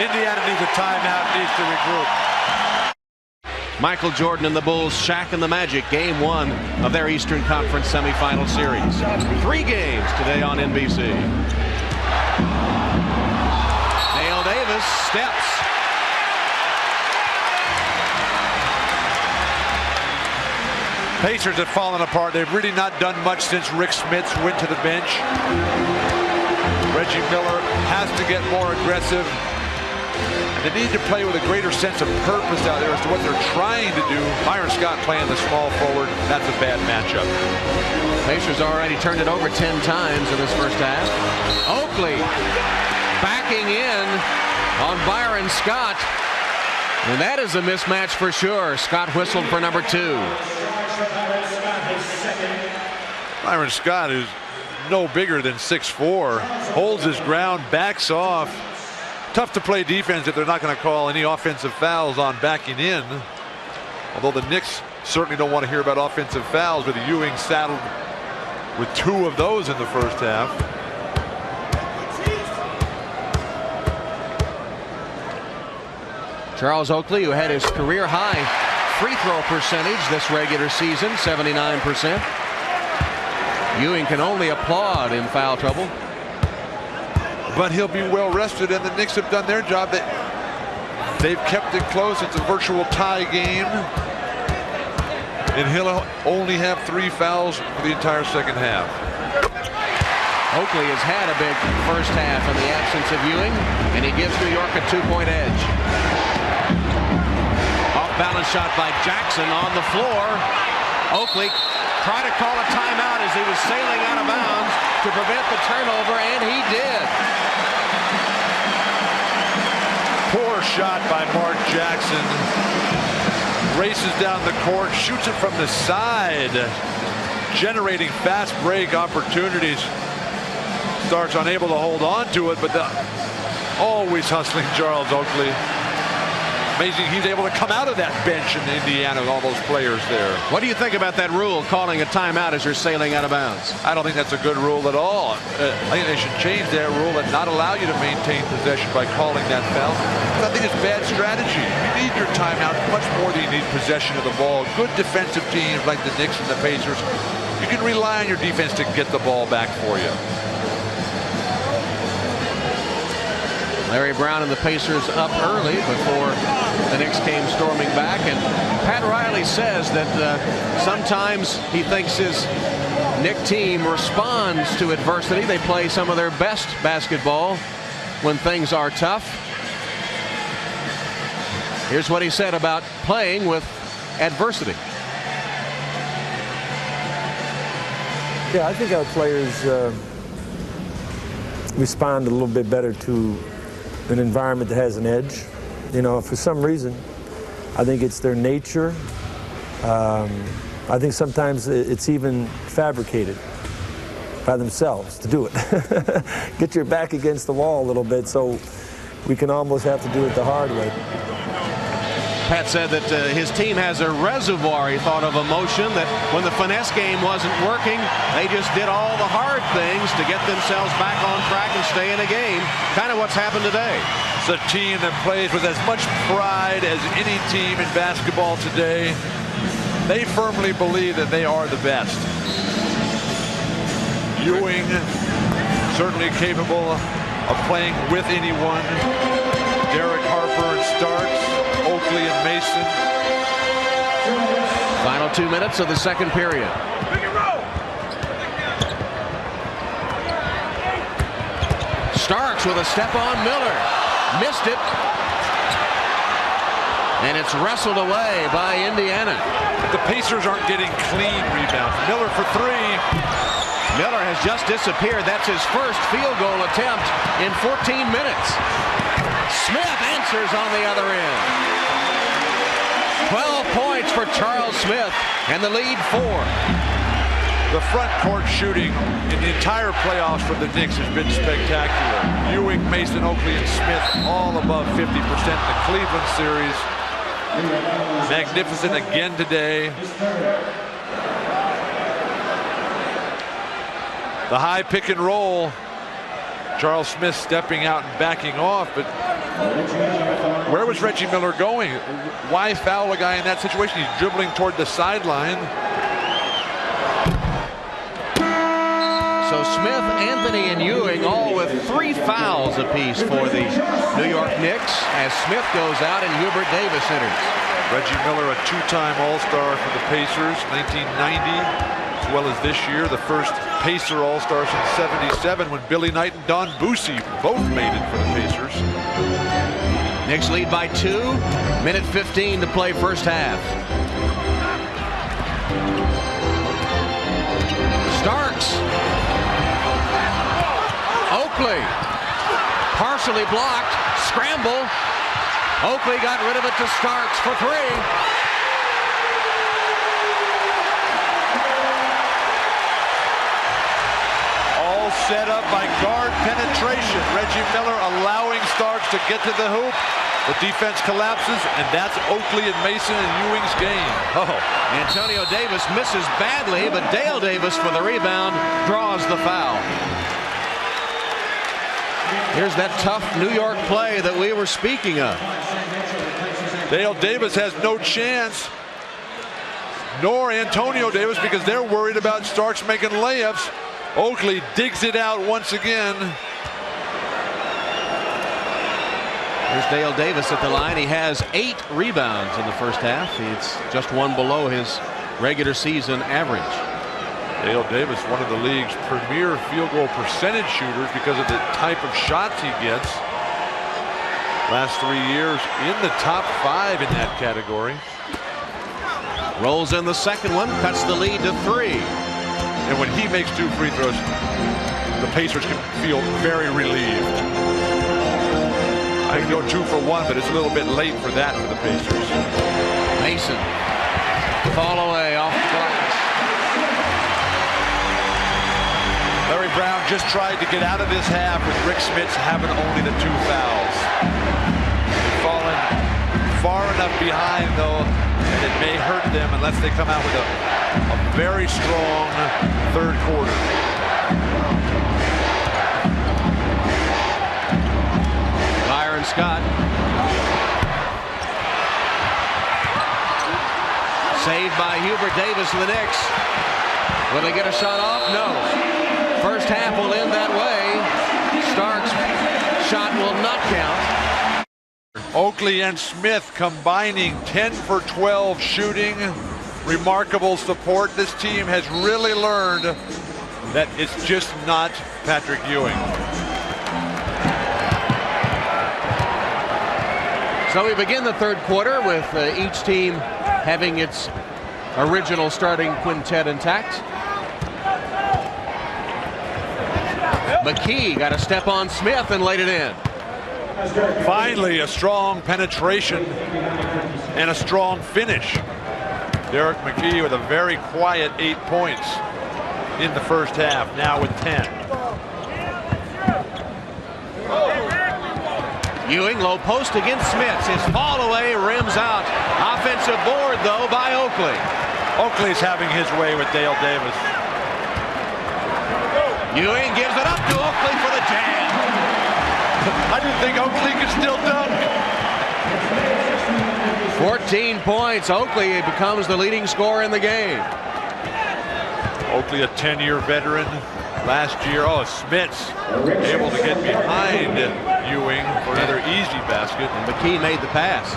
Indiana needs a timeout, needs to regroup. Michael Jordan and the Bulls, Shaq and the Magic, game 1 of their Eastern Conference semifinal series. 3 games today on NBC. Dale Davis steps. Pacers have fallen apart. They've really not done much since Rick Smits went to the bench. Reggie Miller has to get more aggressive. And they need to play with a greater sense of purpose out there as to what they're trying to do. Byron Scott playing the small forward. That's a bad matchup. Pacers already turned it over 10 times in this first half. Oakley backing in on Byron Scott. And that is a mismatch for sure. Scott whistled for number 2. Byron Scott, who's no bigger than 6'4", holds his ground, backs off. Tough to play defense if they're not going to call any offensive fouls on backing in. Although the Knicks certainly don't want to hear about offensive fouls, with Ewing saddled with 2 of those in the first half. Charles Oakley, who had his career high free throw percentage this regular season, 79%. Ewing can only applaud in foul trouble. But he'll be well rested, and the Knicks have done their job. They've kept it close. It's a virtual tie game. And he'll only have 3 fouls for the entire second half. Oakley has had a big first half in the absence of Ewing, and he gives New York a 2-point edge. Off-balance shot by Jackson on the floor. Oakley tried to call a timeout as he was sailing out of bounds to prevent the turnover, and he did. Poor shot by Mark Jackson. Races down the court, shoots it from the side, generating fast break opportunities. Starks unable to hold on to it, but always hustling Charles Oakley. Amazing he's able to come out of that bench in Indiana with all those players there. What do you think about that rule, calling a timeout as you're sailing out of bounds? I don't think that's a good rule at all. I think they should change that rule and not allow you to maintain possession by calling that foul. I think it's bad strategy. You need your timeout much more than you need possession of the ball. Good defensive teams like the Knicks and the Pacers, you can rely on your defense to get the ball back for you. Larry Brown and the Pacers up early before the Knicks came storming back, and Pat Riley says that sometimes he thinks his Knick team responds to adversity. They play some of their best basketball when things are tough. Here's what he said about playing with adversity. Yeah, I think our players respond a little bit better to an environment that has an edge. You know, for some reason, I think it's their nature. I think sometimes it's even fabricated by themselves to do it. Get your back against the wall a little bit, so we can almost have to do it the hard way. Pat said that his team has a reservoir, he thought, of emotion, that when the finesse game wasn't working, they just did all the hard things to get themselves back on track and stay in a game. Kind of what's happened today. It's a team that plays with as much pride as any team in basketball today. They firmly believe that they are the best. Ewing, certainly capable of playing with anyone. Derek Harper and Starks, Oakley and Mason. Final 2 minutes of the second period. Starks with a step on Miller. Missed it. And it's wrestled away by Indiana. The Pacers aren't getting clean rebounds. Miller for 3. Miller has just disappeared. That's his first field goal attempt in 14 minutes. Smith answers on the other end. 12 points Starks for Charles Smith, and the lead 4. The front court shooting in the entire playoffs for the Knicks has been spectacular. Ewing, Mason, Oakley, and Smith all above 50% in the Cleveland series. Magnificent again today. The high pick and roll. Charles Smith stepping out and backing off, but where was Reggie Miller going? Why foul a guy in that situation? He's dribbling toward the sideline. So Smith, Anthony, and Ewing all with 3 fouls apiece for the New York Knicks as Smith goes out and Hubert Davis enters. Reggie Miller, a 2-time All-Star for the Pacers, 1990. As well as this year, the first Pacer All-Star since '77 when Billy Knight and Don Boosie both made it for the Pacers. Knicks lead by 2. Minute 15 to play first half. Starks. Oakley. Partially blocked. Scramble. Oakley got rid of it to Starks for 3. Set up by guard penetration. Reggie Miller allowing Starks to get to the hoop. The defense collapses, and that's Oakley and Mason and Ewing's game. Oh, Antonio Davis misses badly, but Dale Davis for the rebound draws the foul. Here's that tough New York play that we were speaking of. Dale Davis has no chance, nor Antonio Davis, because they're worried about Starks making layups. Oakley digs it out once again. Here's Dale Davis at the line. He has 8 rebounds in the first half. It's just 1 below his regular season average. Dale Davis, one of the league's premier field goal percentage shooters because of the type of shots he gets. Last 3 years in the top 5 in that category. Rolls in the second one, cuts the lead to 3. And when he makes 2 free throws, the Pacers can feel very relieved. I can go 2 for 1, but it's a little bit late for that for the Pacers. Mason, fall away off the glass. Larry Brown just tried to get out of this half with Rick Smits having only the 2 fouls. They've fallen far enough behind, though, and it may hurt them unless they come out with a very strong third quarter. Byron Scott. Saved by Hubert Davis of the Knicks. Will they get a shot off? No. First half will end that way. Starks' shot will not count. Oakley and Smith combining 10 for 12 shooting. Remarkable support. This team has really learned that it's just not Patrick Ewing. So we begin the third quarter with each team having its original starting quintet intact. McKee got a step on Smith and laid it in. Finally, a strong penetration and a strong finish. Derek McKee with a very quiet 8 points in the first half, now with 10. Ewing low post against Smith. His fall away rims out. Offensive board though by Oakley. Oakley's having his way with Dale Davis. Ewing gives it up to Oakley for the jam. I didn't think Oakley could still dunk. 14 points. Oakley becomes the leading scorer in the game. Oakley, a 10-year veteran. Last year, Smits able to get behind Ewing for another easy basket. And McKee made the pass.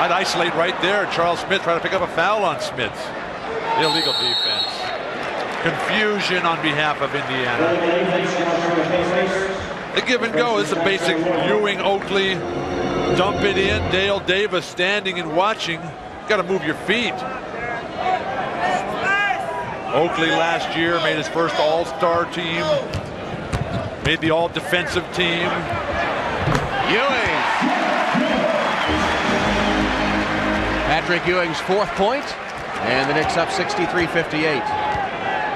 I'd isolate right there. Charles Smith trying to pick up a foul on Smits. Illegal defense. Confusion on behalf of Indiana. The give and go is a basic Ewing, Oakley, dump it in. Dale Davis standing and watching. Got to move your feet. Oakley last year made his first all-star team. Made the all-defensive team. Ewing. Patrick Ewing's 4th point, and the Knicks up 63-58.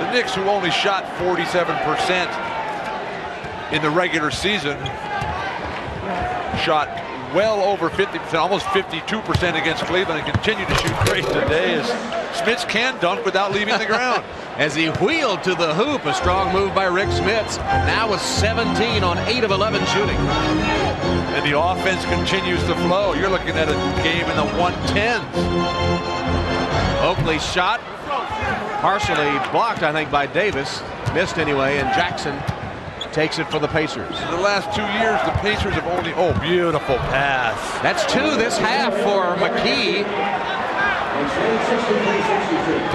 The Knicks, who only shot 47% in the regular season, shot well over 50%, almost 52% against Cleveland, and continue to shoot great today as Smits can dunk without leaving the ground. As he wheeled to the hoop, a strong move by Rick Smits, now with 17 on 8 of 11 shooting. And the offense continues to flow. You're looking at a game in the 110s. Oakley's shot, partially blocked, I think, by Davis. Missed anyway, and Jackson takes it for the Pacers. In the last 2 years, the Pacers have only, beautiful pass. That's 2 this half for McKee.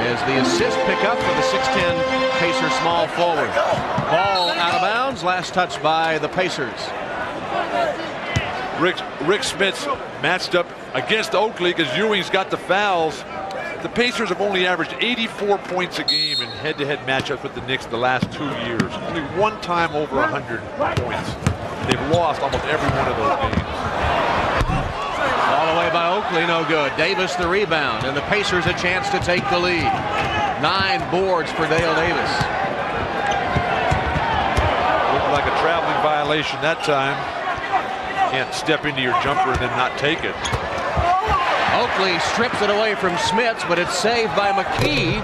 As the assist pickup for the 6'10 Pacer small forward. Ball out of bounds, last touch by the Pacers. Rick Smits matched up against Oakley because Ewing's got the fouls. The Pacers have only averaged 84 points a game in head-to-head matchups with the Knicks the last 2 years. Only one time over 100 points. They've lost almost every one of those games. All the way by Oakley, no good. Davis the rebound, and the Pacers a chance to take the lead. 9 boards for Dale Davis. Looked like a traveling violation that time. Can't step into your jumper and then not take it. Oakley strips it away from Smits, but it's saved by McKee.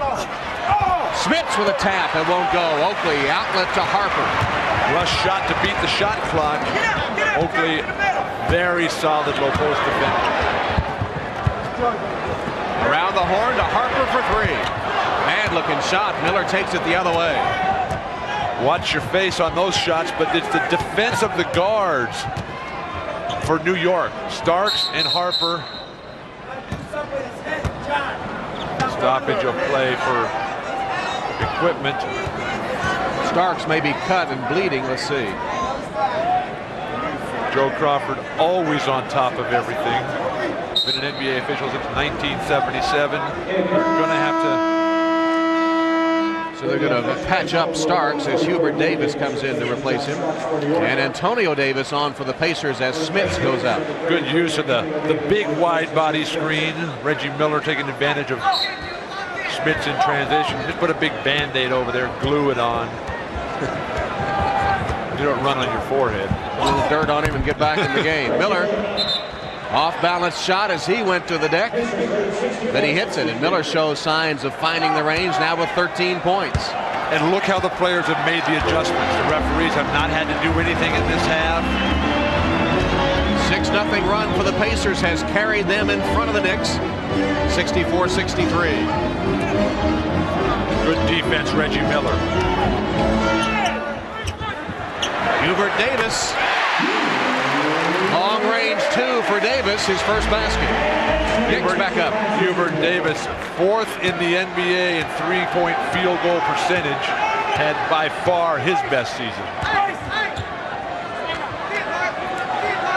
Smits with a tap, it won't go. Oakley outlet to Harper. Rush shot to beat the shot clock. Oakley, very solid low post defender. Around the horn to Harper for 3. Bad looking shot. Miller takes it the other way. Watch your face on those shots, but it's the defense of the guards for New York. Starks and Harper. Stoppage of play for equipment. Starks may be cut and bleeding. Let's see. Joe Crawford always on top of everything. Been an NBA official since 1977. Going to have to. So they're going to patch up Starks as Hubert Davis comes in to replace him. And Antonio Davis on for the Pacers as Smits goes out. Good use of the big wide body screen. Reggie Miller taking advantage of Smits in transition. Just put a big Band-Aid over there, glue it on. You don't run on your forehead. A little dirt on him and get back in the game. Miller, off-balance shot as he went to the deck. Then he hits it, and Miller shows signs of finding the range now with 13 points. And look how the players have made the adjustments. The referees have not had to do anything in this half. 6-0 run for the Pacers has carried them in front of the Knicks. 64-63. Good defense, Reggie Miller. Hubert Davis. Long range 2 for Davis, his first basket. Knicks back up. Hubert Davis, 4th in the NBA in three-point field goal percentage, had by far his best season.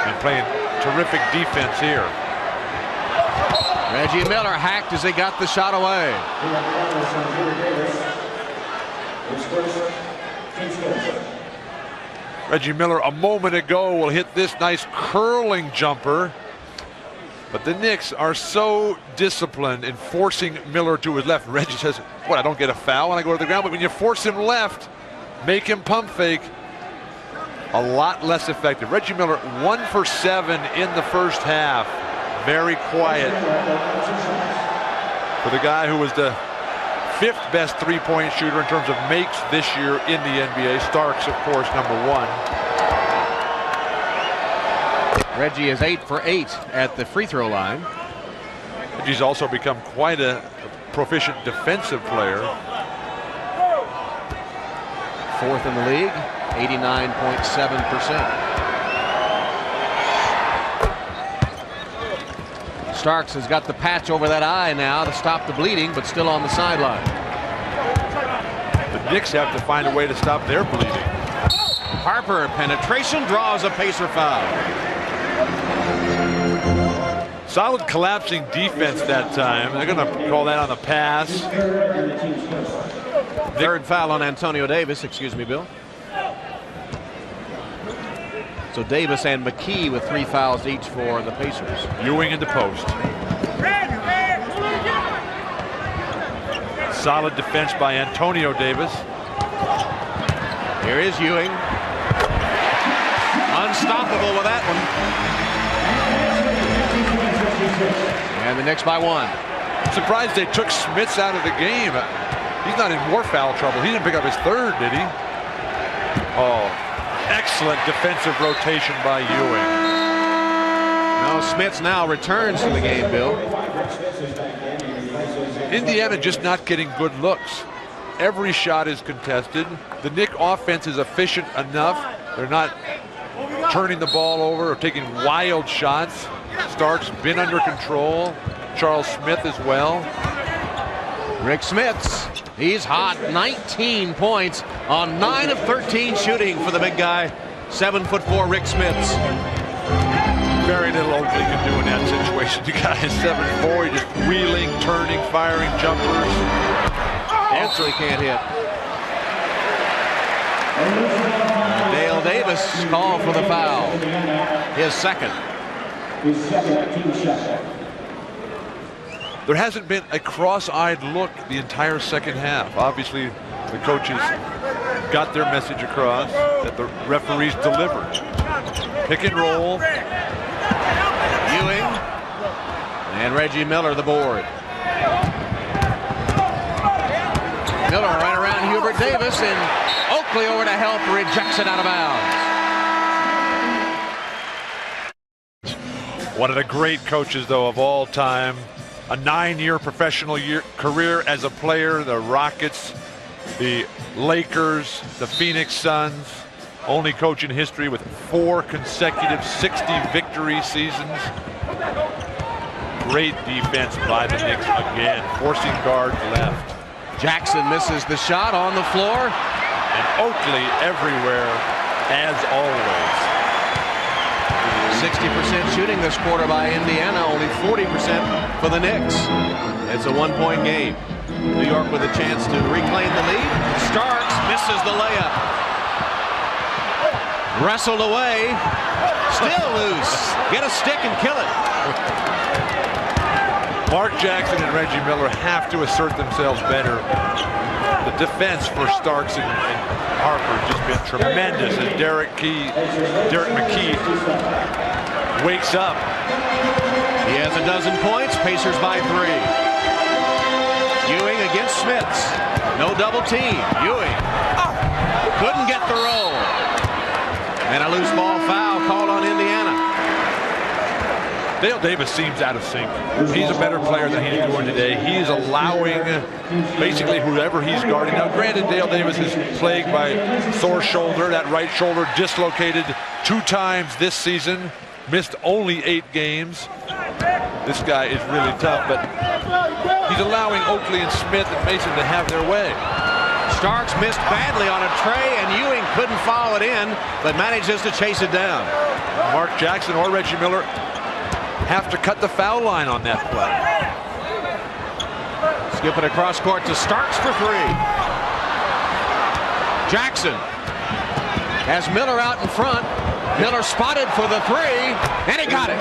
And playing terrific defense here. Reggie Miller hacked as he got the shot away. Reggie Miller a moment ago will hit this nice curling jumper. But the Knicks are so disciplined in forcing Miller to his left. Reggie says, what, I don't get a foul when I go to the ground? But when you force him left, make him pump fake, a lot less effective. Reggie Miller 1 for 7 in the first half. Very quiet for the guy who was the 5th best three-point shooter in terms of makes this year in the NBA. Starks, of course, number 1. Reggie is 8 for 8 at the free throw line. Reggie's also become quite a proficient defensive player. 4th in the league, 89.7%. Starks has got the patch over that eye now to stop the bleeding, but still on the sideline. The Knicks have to find a way to stop their bleeding. Harper, penetration, draws a Pacer foul. Solid collapsing defense that time. They're going to call that on the pass. 3rd foul on Antonio Davis. Excuse me, Bill. So Davis and McKee with 3 fouls each for the Pacers. Ewing in the post. Solid defense by Antonio Davis. Here is Ewing. Unstoppable with that one. And the Knicks by 1. Surprised they took Smits out of the game. He's not in more foul trouble. He didn't pick up his third, did he? Oh, excellent defensive rotation by Ewing. Now Smits now returns to the game, Bill. Indiana just not getting good looks. Every shot is contested. The Knick offense is efficient enough. They're not turning the ball over or taking wild shots. Stark's been under control. Charles Smith as well. Rick Smits, he's hot. 19 points on 9 of 13 shooting for the big guy. 7'4" Rick Smits. Very little Oakley can do in that situation. The guy is 7'4", just wheeling, turning, firing jumpers. Also he can't hit. Dale Davis called for the foul. His second. There hasn't been a cross-eyed look the entire second half. Obviously, the coaches got their message across that the referees delivered. Pick and roll. Ewing and Reggie Miller the board. Miller right around Hubert Davis, and Oakley over to help, rejects it out of bounds. One of the great coaches, though, of all time. A 9-year professional career as a player. The Rockets, the Lakers, the Phoenix Suns. Only coach in history with 4 consecutive 60-victory seasons. Great defense by the Knicks again, forcing guards left. Jackson misses the shot on the floor. And Oakley everywhere, as always. 60% shooting this quarter by Indiana, only 40% for the Knicks. It's a 1-point game. New York with a chance to reclaim the lead. Starks misses the layup. Wrestled away. Still loose. Get a stick and kill it. Mark Jackson and Reggie Miller have to assert themselves better. The defense for Starks and Harper has just been tremendous as Derek McKee wakes up. He has a dozen points. Pacers by 3. Ewing against Smits. No double team. Ewing couldn't get the roll. And a loose ball foul called on Indiana. Dale Davis seems out of sync. He's a better player than he's doing today. He's allowing basically whoever he's guarding. Now, granted, Dale Davis is plagued by sore shoulder. That right shoulder dislocated 2 times this season. Missed only 8 games. This guy is really tough, but he's allowing Oakley and Smith and Mason to have their way. Starks missed badly on a tray, and Ewing couldn't foul it in, but manages to chase it down. Mark Jackson or Reggie Miller have to cut the foul line on that play. Skip it across court to Starks for 3. Jackson has Miller out in front. Miller spotted for the 3, and he got it.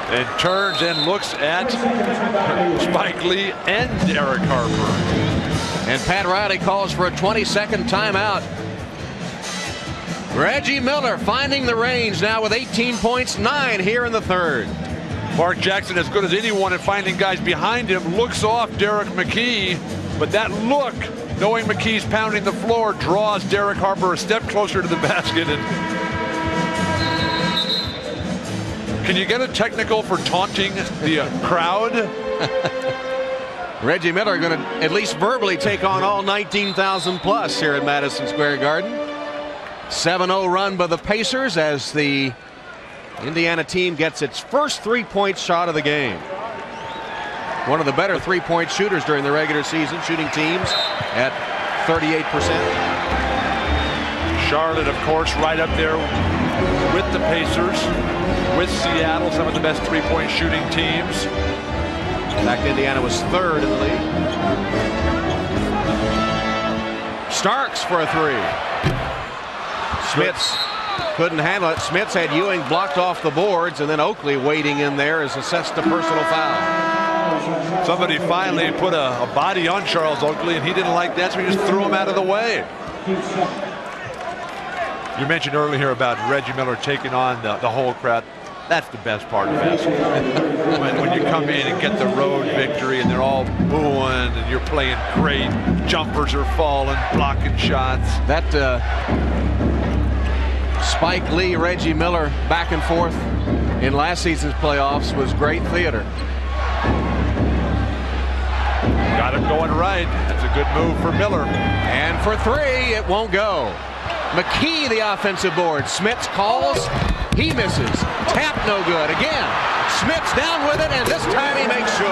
And turns and looks at Spike Lee and Derek Harper. And Pat Riley calls for a 20-second timeout. Reggie Miller finding the range now with 18 points, 9 here in the third. Mark Jackson, as good as anyone at finding guys behind him, looks off Derek McKee, but that look, knowing McKee's pounding the floor, draws Derek Harper a step closer to the basket. And can you get a technical for taunting the crowd? Reggie Miller going to at least verbally take on all 19,000 plus here at Madison Square Garden. 7-0 run by the Pacers as the Indiana team gets its first 3-point shot of the game. One of the better 3-point shooters during the regular season, shooting teams at 38%. Charlotte, of course, right up there with the Pacers, with Seattle, some of the best 3-point shooting teams. In fact, Indiana was 3rd in the league. Starks for a 3. Smits couldn't handle it. Smits had Ewing blocked off the boards, and then Oakley waiting in there is assessed a personal foul. Somebody finally put a body on Charles Oakley, and he didn't like that, so he just threw him out of the way. You mentioned earlier about Reggie Miller taking on the whole crowd. That's the best part of basketball. when you come in and get the road victory and they're all booing and you're playing great, jumpers are falling, blocking shots. That Spike Lee, Reggie Miller back and forth in last season's playoffs was great theater. Got it going right. That's a good move for Miller. And for three, it won't go. McKee, the offensive board. Smits calls. He misses. Tap no good. Again, Smits down with it, and this time he makes sure.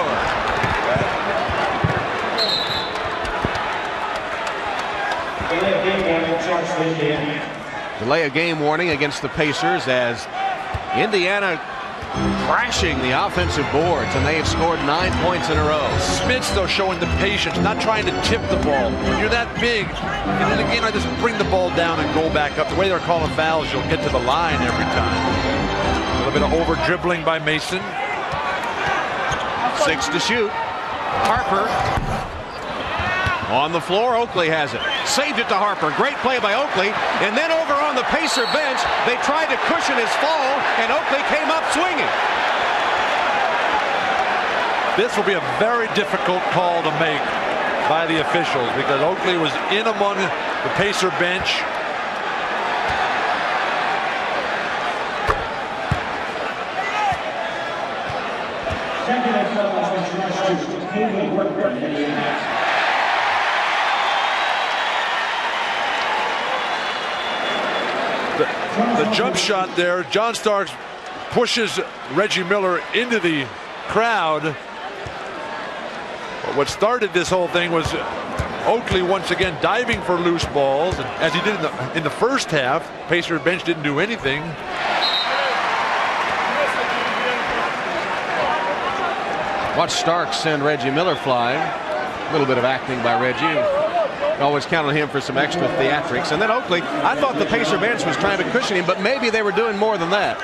Delay of game warning against the Pacers as Indiana crashing the offensive boards, and they have scored 9 points in a row. Smits, though, showing the patience, not trying to tip the ball. When you're that big, and then again, I just bring the ball down and go back up. The way they're calling fouls, you'll get to the line every time. A little bit of over dribbling by Mason. 6 to shoot. Harper on the floor. Oakley has it. Saved it to Harper. Great play by Oakley. And then over on the Pacer bench, they tried to cushion his fall, and Oakley came up swinging. This will be a very difficult call to make by the officials because Oakley was in among the Pacer bench. The jump shot there, John Starks pushes Reggie Miller into the crowd. But what started this whole thing was Oakley once again diving for loose balls, and as he did in the first half. Pacer bench didn't do anything. Watch Starks send Reggie Miller flying. A little bit of acting by Reggie. Always count on him for some extra theatrics. And then Oakley, I thought the Pacer bench was trying to cushion him, but maybe they were doing more than that.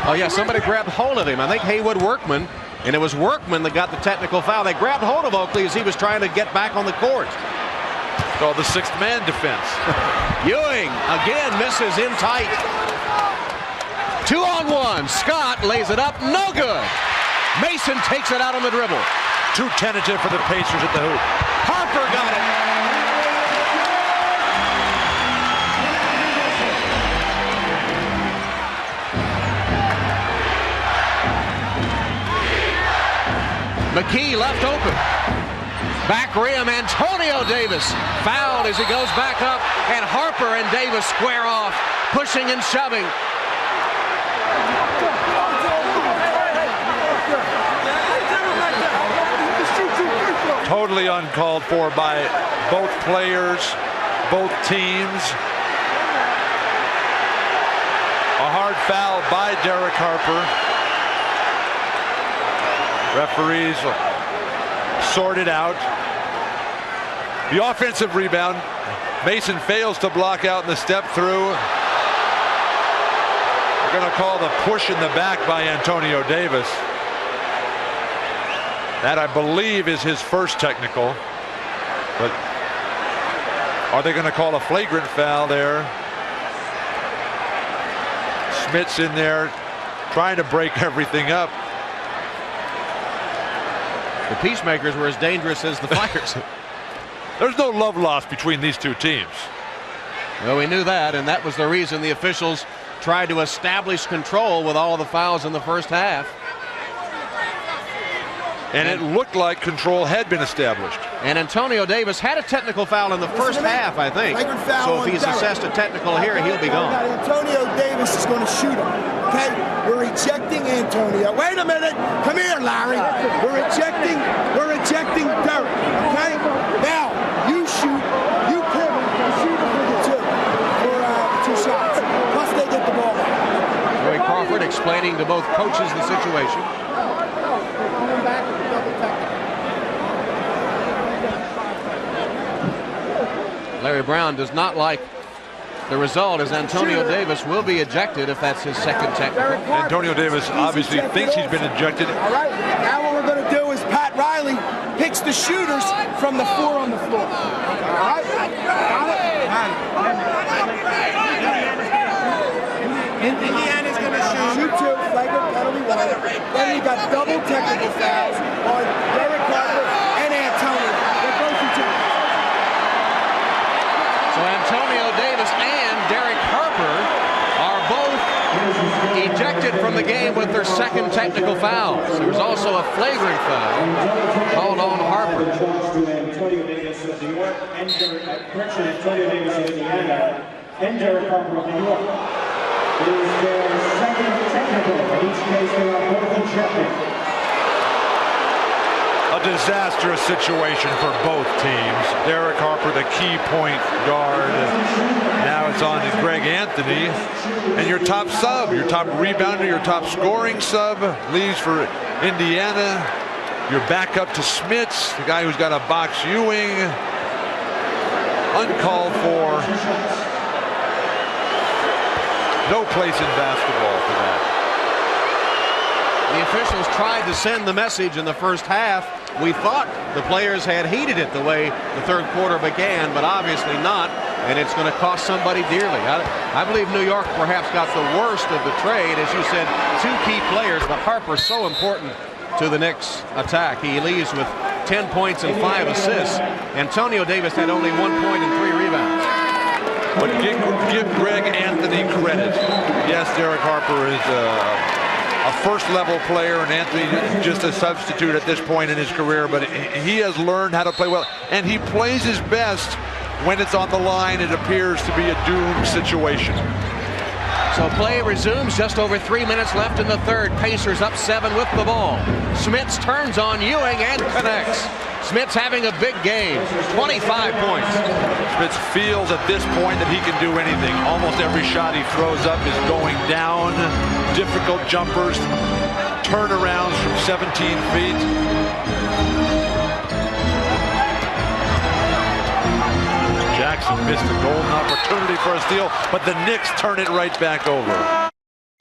Oh yeah, somebody grabbed hold of him. I think Haywood Workman, and it was Workman that got the technical foul. They grabbed hold of Oakley as he was trying to get back on the court. Called the sixth man defense. Ewing again misses in tight. 2-on-1. Scott lays it up, no good. Mason takes it out on the dribble. Too tentative for the Pacers at the hoop. Harper got it. McKee left open. Back rim, Antonio Davis fouled as he goes back up, and Harper and Davis square off, pushing and shoving. Totally uncalled for by both players, both teams. A hard foul by Derek Harper. Referees sort it out. The offensive rebound. Mason fails to block out in the step through. They're going to call the push in the back by Antonio Davis. That, I believe, is his first technical. But are they going to call a flagrant foul there? Smits in there trying to break everything up. The Peacemakers were as dangerous as the Fighters. There's no love lost between these two teams. Well, we knew that, and that was the reason the officials tried to establish control with all the fouls in the first half. And it looked like control had been established. And Antonio Davis had a technical foul in the first half, I think. So if he's assessed a technical here, he'll be gone. Antonio Davis is going to shoot him. Okay, we're rejecting Antonio. Wait a minute, come here, Larry. We're rejecting Derek. Okay, now you shoot, you pivot, and shoot it for the two shots. Plus they get the ball. Joey Crawford explaining to both coaches the situation. Larry Brown does not like the result, as Antonio Davis will be ejected if that's his second technical. Antonio Davis obviously thinks he's been ejected. All right, now what we're picks the shooters from the 4 on the floor. All right? Got it? Indiana's going to shoot 2, flagrant penalty 1. Then we got double technical fouls on Derek Harper and Antonio. They're both ejected. So Antonio Davis and Derek Harper are both ejected from the game with their second technical fouls. There was also a flagrant foul called on Harper. Antonio Davis of New York and Antonio Davis of Indiana and Derek Harper of New York. It is their second technical. In each case, they are both ejected. A disastrous situation for both teams. Derek Harper, the key point guard. Now it's on to Greg Anthony. And your top sub, your top rebounder, your top scoring sub leaves for Indiana. You're back up to Smits, the guy who's got to box Ewing. Uncalled for. No place in basketball for that. The officials tried to send the message in the first half. We thought the players had heeded it the way the third quarter began, but obviously not, and it's going to cost somebody dearly. I believe New York perhaps got the worst of the trade. As you said, 2 key players, but Harper's so important to the Knicks attack. He leaves with 10 points and 5 assists. Antonio Davis had only 1 point and 3 rebounds. But give Greg Anthony credit. Yes, Derek Harper is a first-level player, and Anthony just a substitute at this point in his career, but he has learned how to play well, and he plays his best when it's on the line. It appears to be a doomed situation. So play resumes, just over 3 minutes left in the third. Pacers up 7 with the ball. Smits turns on Ewing and connects. Smits having a big game, 25 points. Smits feels at this point that he can do anything. Almost every shot he throws up is going down. Difficult jumpers, turnarounds from 17 feet. Jackson missed a golden opportunity for a steal, but the Knicks turn it right back over.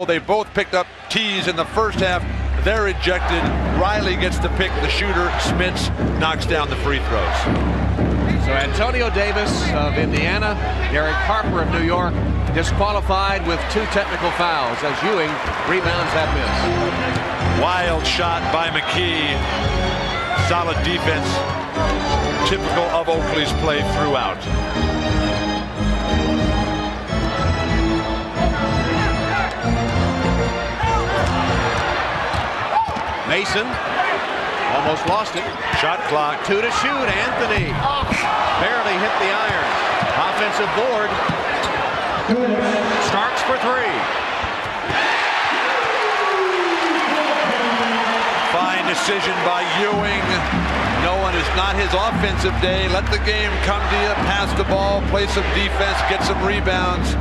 They both picked up tees in the first half. They're ejected. Riley gets to pick the shooter. Smits knocks down the free throws. So Antonio Davis of Indiana, Derek Harper of New York, disqualified with 2 technical fouls as Ewing rebounds that miss. Wild shot by McKee. Solid defense. Typical of Oakley's play throughout. Mason almost lost it. Shot clock. 2 to shoot. Anthony barely hit the iron. Offensive board. Starks for 3. Fine decision by Ewing. Knowing it's not his offensive day. Let the game come to you. Pass the ball. Play some defense. Get some rebounds.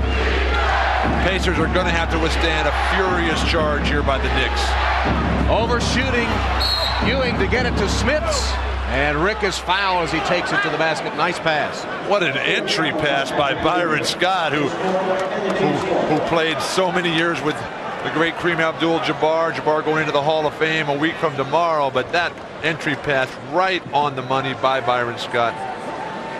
Pacers are going to have to withstand a furious charge here by the Knicks. Overshooting Ewing to get it to Smits, and Rick is fouled as he takes it to the basket. Nice pass. What an entry pass by Byron Scott, who played so many years with the great Kareem Abdul-Jabbar. Jabbar going into the Hall of Fame a week from tomorrow, but that entry pass right on the money by Byron Scott.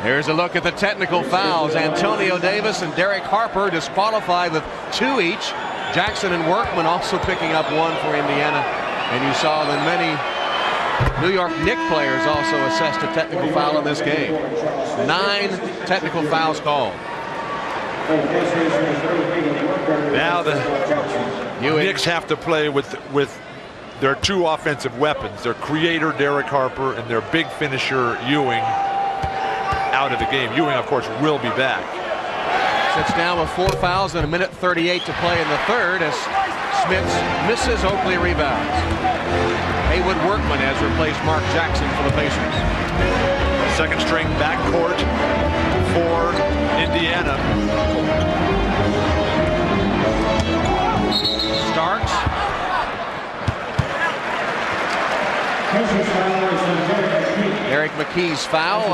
Here's a look at the technical fouls. Antonio Davis and Derek Harper disqualified with 2 each. Jackson and Workman also picking up 1 for Indiana. And you saw that many New York Knicks players also assessed a technical foul in this game. 9 technical fouls called. Now the Knicks have to play with their 2 offensive weapons. Their creator, Derek Harper, and their big finisher, Ewing, out of the game. Ewing, of course, will be back. Sits down with 4 fouls and 1:38 to play in the third as Smits misses. Oakley rebounds. Haywood Workman has replaced Mark Jackson for the Pacers. Second string backcourt for Indiana. Starks. Eric McKee's foul.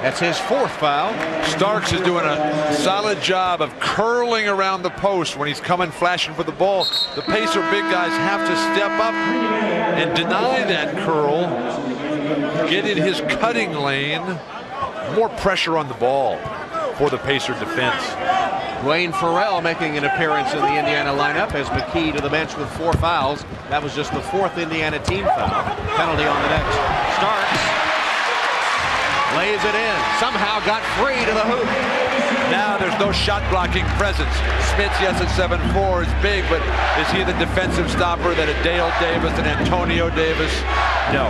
That's his 4th foul. Starks is doing a solid job of curling around the post when he's coming flashing for the ball. The Pacer big guys have to step up and deny that curl. get in his cutting lane, more pressure on the ball for the Pacer defense. Dwayne Farrell making an appearance in the Indiana lineup as McKee to the bench with 4 fouls. That was just the 4th Indiana team foul. Penalty on the next. Starks lays it in. Somehow got free to the hoop. Now there's no shot blocking presence. Smith, yes, at 7'4", is big, but is he the defensive stopper that a Dale Davis and Antonio Davis? No.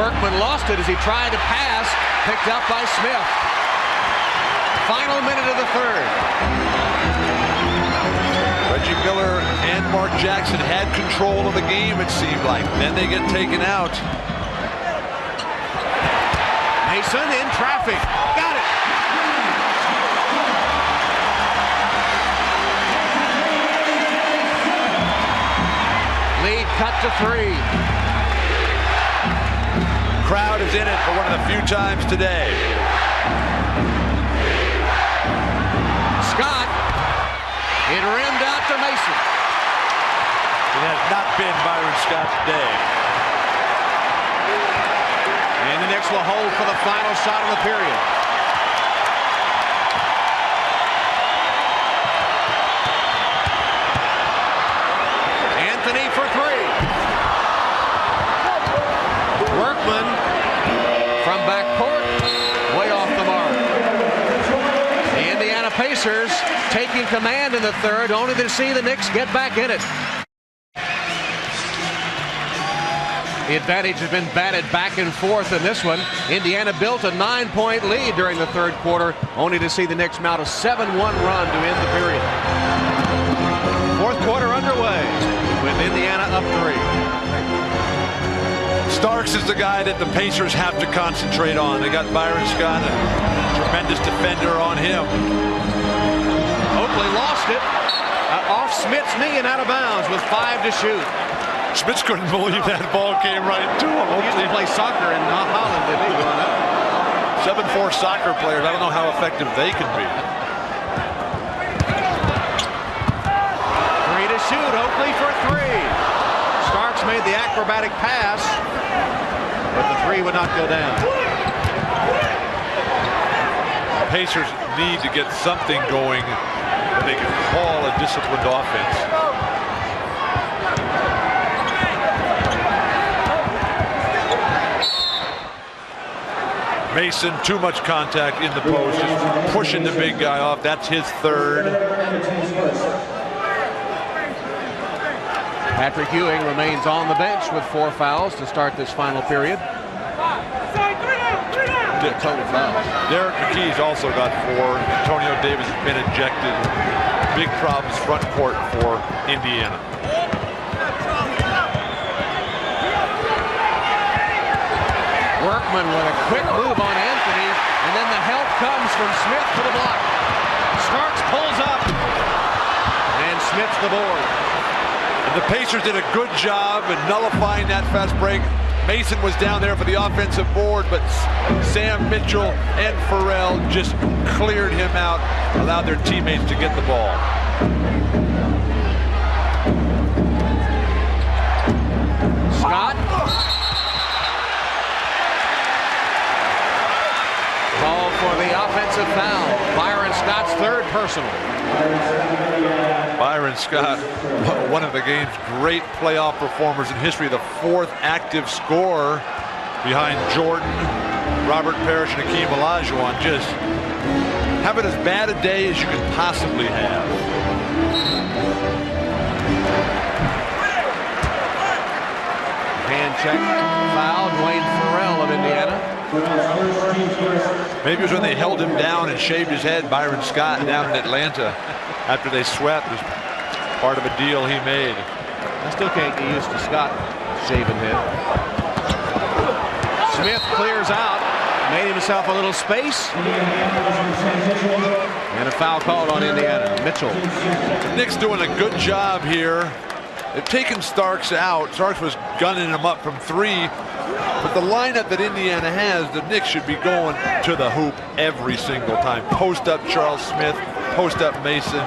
Workman lost it as he tried to pass, picked up by Smith. Final minute of the third. Reggie Miller and Mark Jackson had control of the game, it seemed like. Then they get taken out. Mason in traffic. Got it. Lead cut to 3. Crowd is in it for one of the few times today. Scott. It rimmed out to Mason. It has not been Byron Scott's day. And the Knicks will hold for the final shot of the period. Anthony for 3. Workman from backcourt, way off the mark. The Indiana Pacers taking command in the third, only to see the Knicks get back in it. The advantage has been batted back and forth in this one. Indiana built a 9-point lead during the third quarter, only to see the Knicks mount a 7-1 run to end the period. Fourth quarter underway with Indiana up 3. Starks is the guy that the Pacers have to concentrate on. They got Byron Scott, a tremendous defender on him. Oakley lost it off Smith's knee and out of bounds with 5 to shoot. Smith couldn't believe that ball came right to him. He used to play soccer in Holland, did he? 7'4" soccer players. I don't know how effective they can be. 3 to shoot. Oakley for 3. Starks made the acrobatic pass, but the 3 would not go down. Pacers need to get something going that they can call a disciplined offense. Mason, too much contact in the post, just pushing the big guy off. That's his 3rd. Patrick Ewing remains on the bench with 4 fouls to start this final period. Total fouls. Derek McKee's also got 4. Antonio Davis has been ejected. Big problems front court for Indiana. Workman with a quick move on Anthony, and then the help comes from Smith to the block. Starks pulls up, and Smith's the board. And the Pacers did a good job in nullifying that fast break. Mason was down there for the offensive board, but Sam Mitchell and Farrell just cleared him out, allowed their teammates to get the ball. Scott. Call for the offensive foul. Byron Scott's 3rd personal. Byron Scott, one of the game's great playoff performers in history, the 4th active scorer behind Jordan, Robert Parrish, and Hakeem Olajuwon. Just having as bad a day as you can possibly have. Hand check, foul, Dwayne Farrell of Indiana. Maybe it was when they held him down and shaved his head, Byron Scott, down in Atlanta after they swept. It was part of a deal he made. I still can't get used to Scott shaving head. Smith clears out, made himself a little space, and a foul called on Indiana. Mitchell. The Knicks doing a good job here. They've taken Starks out. Starks was gunning him up from 3. But the lineup that Indiana has, the Knicks should be going to the hoop every single time. Post up Charles Smith, post up Mason.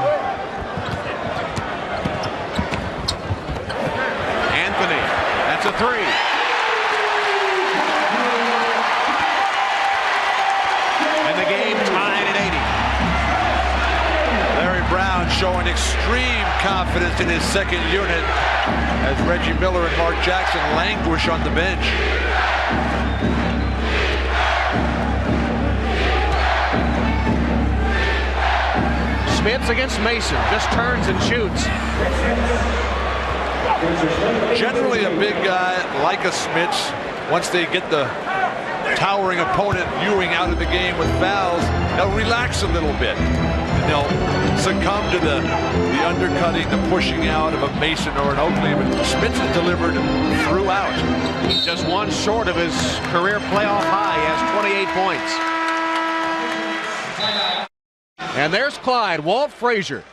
extreme confidence in his second unit as Reggie Miller and Mark Jackson languish on the bench. Smits against Mason, just turns and shoots. Generally a big guy like a Smits, once they get the towering opponent Ewing out of the game with fouls, they'll relax a little bit. And they'll succumb to the undercutting, the pushing out of a Mason or an Oakley. But Smits has delivered throughout. He's just one short of his career playoff high. He has 28 points. And there's Clyde, Walt Frazier,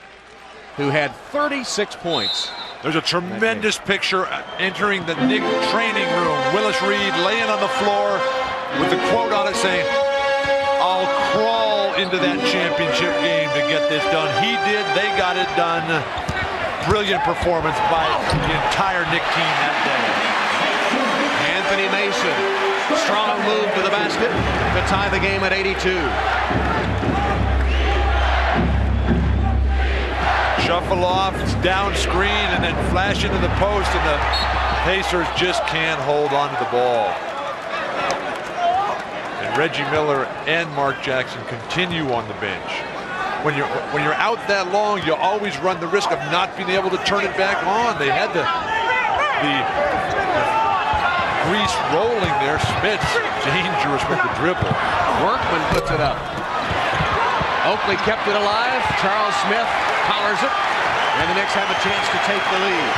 who had 36 points. There's a tremendous picture entering the Knicks training room. Willis Reed laying on the floor with the quote on it saying, "I'll crawl into that championship game to get this done." He did. They got it done. Brilliant performance by the entire Knicks team that day. Anthony Mason, strong move to the basket to tie the game at 82. Shuffle off, down screen, and then flash into the post, and the Pacers just can't hold on to the ball. And Reggie Miller and Mark Jackson continue on the bench. When you're out that long, you always run the risk of not being able to turn it back on. They had the grease rolling there. Smits dangerous with the dribble. Workman puts it up. Oakley kept it alive. Charles Smith collars it, and the Knicks have a chance to take the lead.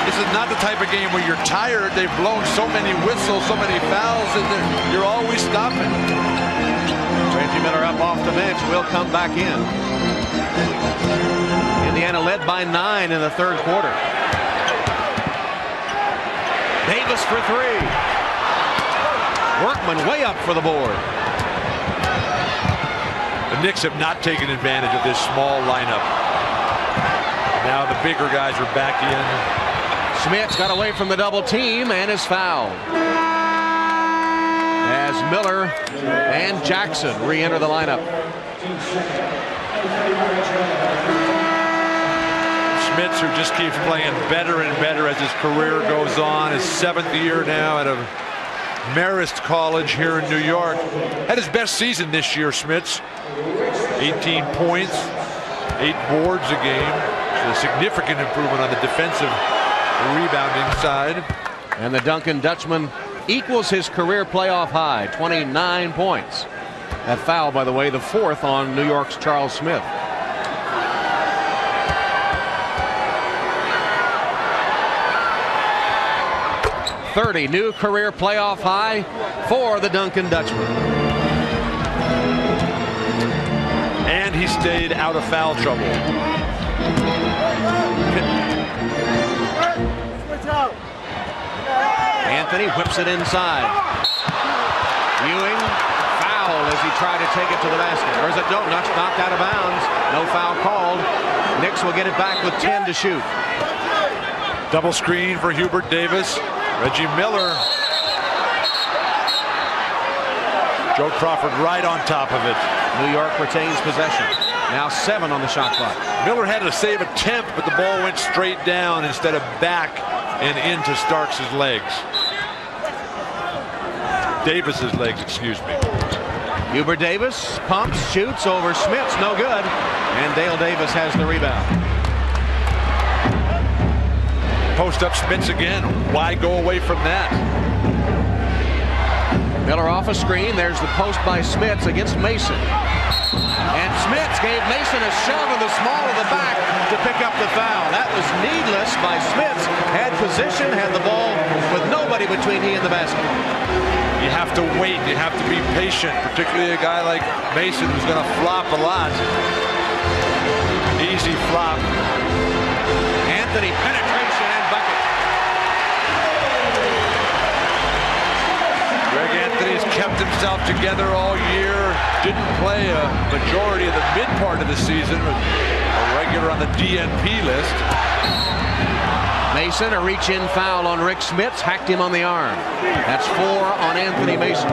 This is not the type of game where you're tired. They've blown so many whistles, so many fouls, and you're always stopping. Reggie Miller up off the bench will come back in. Indiana led by 9 in the third quarter. Davis for 3. Workman way up for the board. The Knicks have not taken advantage of this small lineup. Now the bigger guys are back in. Smits got away from the double team and is fouled. As Miller and Jackson re-enter the lineup. Smits, who just keeps playing better and better as his career goes on, his 7th year now at a Marist College here in New York. Had his best season this year, Smits. 18 points, 8 boards a game. So a significant improvement on the defensive rebounding side. And the Duncan Dutchman equals his career playoff high, 29 points. That foul, by the way, the 4th on New York's Charles Smith. .30 new career playoff high for the Duncan Dutchman. And he stayed out of foul trouble. Anthony whips it inside. Ewing foul as he tried to take it to the basket. Or is it no? Knocked out of bounds. No foul called. Knicks will get it back with 10 to shoot. Double screen for Hubert Davis. Reggie Miller. Joe Crawford right on top of it. New York retains possession. Now 7 on the shot clock. Miller had a save attempt, but the ball went straight down instead of back and into Starks' legs. Davis's legs, excuse me. Hubert Davis pumps, shoots over Smits, no good. And Dale Davis has the rebound. Post up Smits again. Why go away from that? Miller off a screen. There's the post by Smits against Mason. And Smits gave Mason a shove in the small of the back to pick up the foul. That was needless by Smits. Had position, had the ball with nobody between he and the basket. You have to wait. You have to be patient, particularly a guy like Mason who's going to flop a lot. Easy flop. Anthony, penetration and bucket. Greg Anthony's kept himself together all year. Didn't play a majority of the mid part of the season. A regular on the DNP list. Mason, a reach-in foul on Rick Smits, hacked him on the arm. That's 4 on Anthony Mason.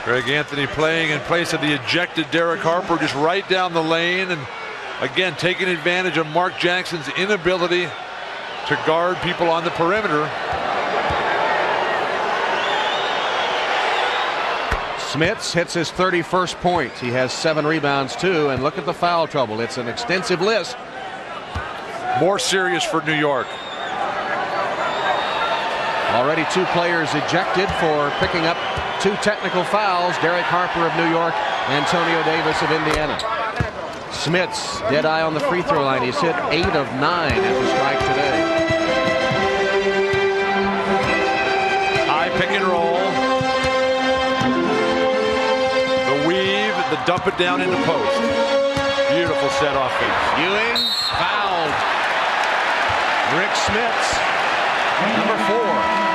Greg Anthony playing in place of the ejected Derek Harper, just right down the lane, and again taking advantage of Mark Jackson's inability to guard people on the perimeter. Smits hits his 31st point. He has 7 rebounds too, and look at the foul trouble. It's an extensive list. More serious for New York. Already 2 players ejected for picking up 2 technical fouls. Derek Harper of New York, Antonio Davis of Indiana. Smits, dead eye on the free throw line. He's hit 8 of 9 at the strike today. High pick and roll. The weave, the dump it down into post. Beautiful set offense. Ewing fouled. Rick Smits, number 4.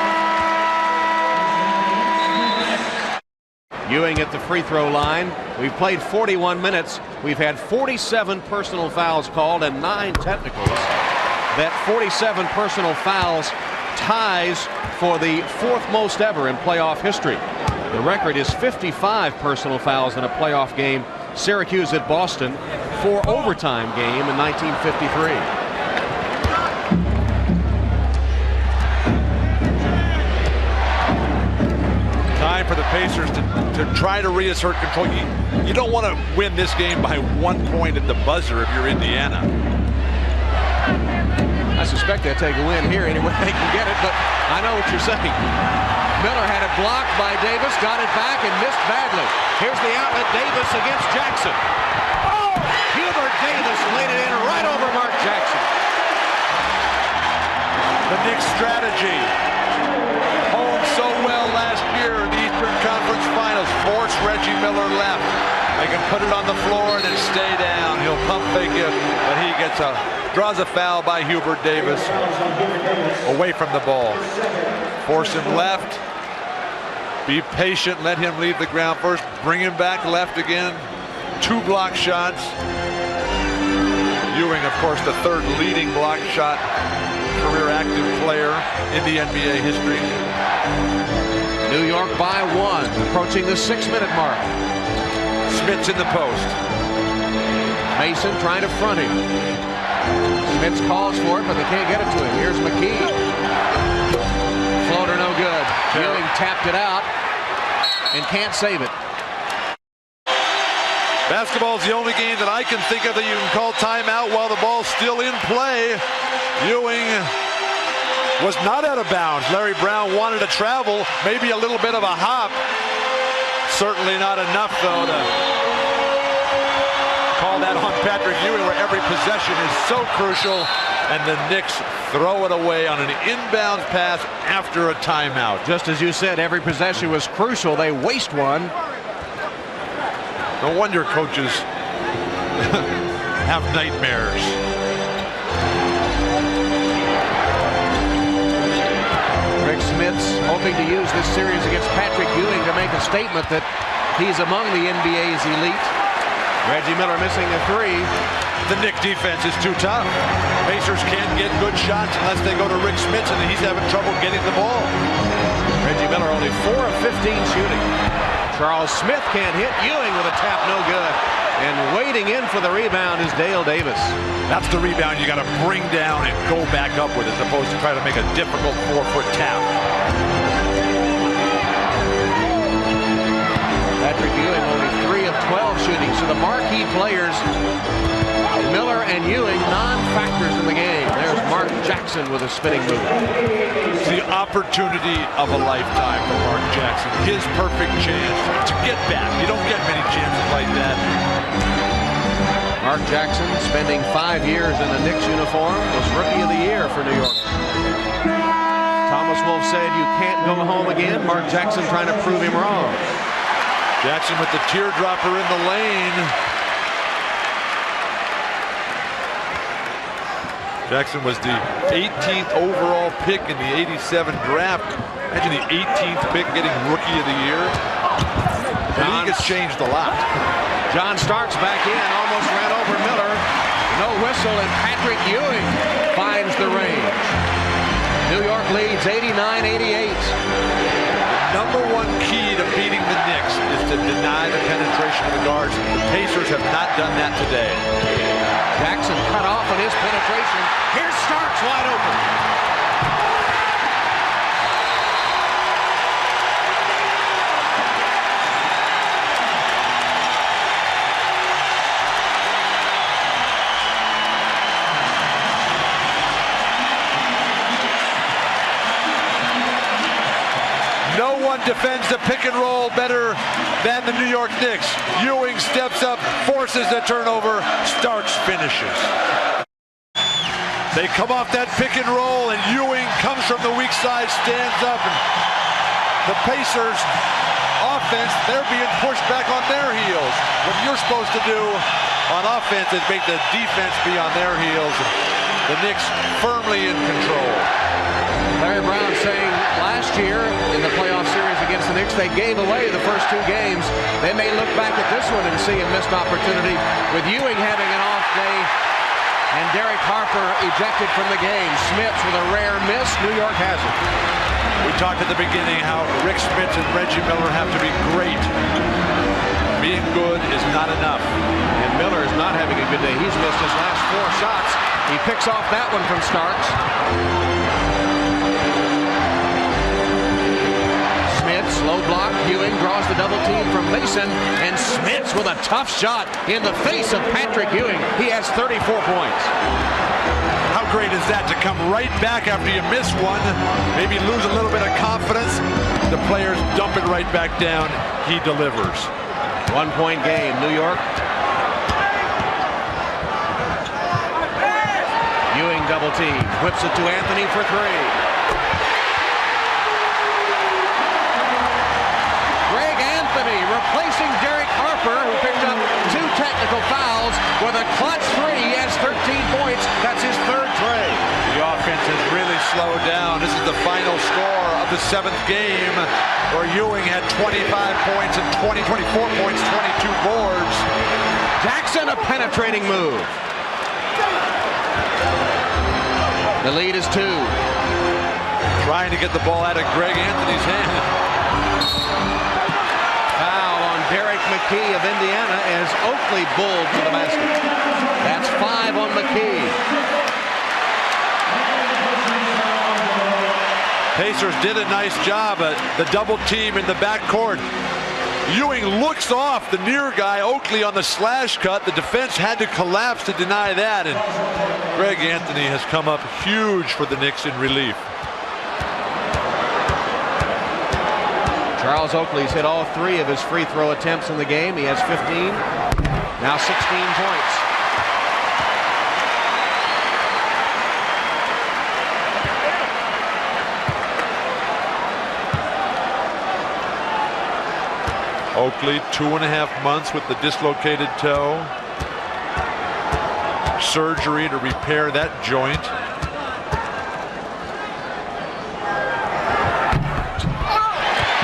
Ewing at the free throw line. We've played 41 minutes. We've had 47 personal fouls called and 9 technicals. That 47 personal fouls ties for the 4th most ever in playoff history. The record is 55 personal fouls in a playoff game. Syracuse at Boston, 4 overtime game in 1953. Time for the Pacers to try to reassert control. You don't want to win this game by 1 point at the buzzer if you're Indiana. I suspect they'll take a win here anyway they can get it, but I know what you're saying. Miller had it blocked by Davis, got it back, and missed badly. Here's the outlet, Davis against Jackson. Oh! Hubert Davis laid it in right over Mark Jackson. The Knicks strategy. Honed so well last year in the Eastern Conference Finals. Force Reggie Miller left. They can put it on the floor and then stay down. He'll pump fake it, but he draws a foul by Hubert Davis away from the ball. Force him left. Be patient, let him leave the ground first. Bring him back left again. 2 block shots. Ewing, of course, the 3rd leading block shot career active player in the NBA history. New York by 1, approaching the 6-minute mark. Smits in the post. Mason trying to front him. Smits calls for it, but they can't get it to him. Here's McKee. Floater no good. Ewing tapped it out and can't save it. Basketball is the only game that I can think of that you can call timeout while the ball's still in play. Ewing was not out of bounds. Larry Brown wanted to travel, maybe a little bit of a hop. Certainly not enough, though, to call that on Patrick Ewing, where every possession is so crucial, and the Knicks throw it away on an inbound pass after a timeout. Just as you said, every possession was crucial. They waste one. No wonder coaches have nightmares. Rick Smits hoping to use this series against Patrick Ewing to make a statement that he's among the NBA's elite. Reggie Miller missing a 3. The Knicks defense is too tough. Pacers can't get good shots unless they go to Rick Smits, and he's having trouble getting the ball. Reggie Miller only 4 of 15 shooting. Charles Smith can't hit. Ewing with a tap, no good. And waiting in for the rebound is Dale Davis. That's the rebound you got to bring down and go back up with, as opposed to try to make a difficult 4-foot tap. Patrick Ewing only 3 of 12 shooting. So the marquee players, Miller and Ewing, non-factors in the game. There's Mark Jackson with a spinning move. It's the opportunity of a lifetime for Mark Jackson. His perfect chance to get back. You don't get many chances like that. Mark Jackson, spending 5 years in a Knicks uniform, was Rookie of the Year for New York. Thomas Wolfe said, "You can't go home again." Mark Jackson trying to prove him wrong. Jackson with the teardropper in the lane. Jackson was the 18th overall pick in the '87 draft. Imagine the 18th pick getting Rookie of the Year. The league has changed a lot. John Starks back in, almost ran over Miller. No whistle, and Patrick Ewing finds the range. New York leads 89-88. The #1 key to beating the Knicks is to deny the penetration of the guards. The Pacers have not done that today. Jackson cut off on his penetration. Here's Starks wide open. No one defends the pick and roll better than the New York Knicks. Ewing steps up, forces the turnover, Starks finishes. They come off that pick and roll, and Ewing comes from the weak side, stands up, and the Pacers offense, they're being pushed back on their heels. What you're supposed to do on offense is make the defense be on their heels. The Knicks firmly in control. Larry Brown saying last year in the playoff series against the Knicks, they gave away the first 2 games. They may look back at this one and see a missed opportunity with Ewing having an off day and Derek Harper ejected from the game. Smits with a rare miss. New York has it. We talked at the beginning how Rick Smits and Reggie Miller have to be great. Being good is not enough. And Miller is not having a good day. He's missed his last 4 shots. He picks off that one from Starks. Smits, low block. Ewing draws the double team from Mason. And Smits with a tough shot in the face of Patrick Ewing. He has 34 points. How great is that to come right back after you miss one, maybe lose a little bit of confidence. The players dump it right back down. He delivers. 1-point game, New York. Ewing double team, whips it to Anthony for 3. Greg Anthony replacing Derek Harper, who picked up 2 technical fouls with a clutch 3. He has 13 points. That's his 3rd tray. The offense has really slowed down. This is the final score of the 7th game, where Ewing had 25 points and 24 points, 22 boards. Jackson, a penetrating move. The lead is 2. Trying to get the ball out of Greg Anthony's hand. Foul on Derek McKee of Indiana as Oakley bulled to the basket. That's 5 on McKee. Pacers did a nice job at the double team in the backcourt. Ewing looks off the near guy, Oakley, on the slash cut. The defense had to collapse to deny that, and Greg Anthony has come up huge for the Knicks in relief. Charles Oakley's hit all 3 of his free throw attempts in the game. He has 15, now 16 points. Oakley, 2.5 months with the dislocated toe. Surgery to repair that joint.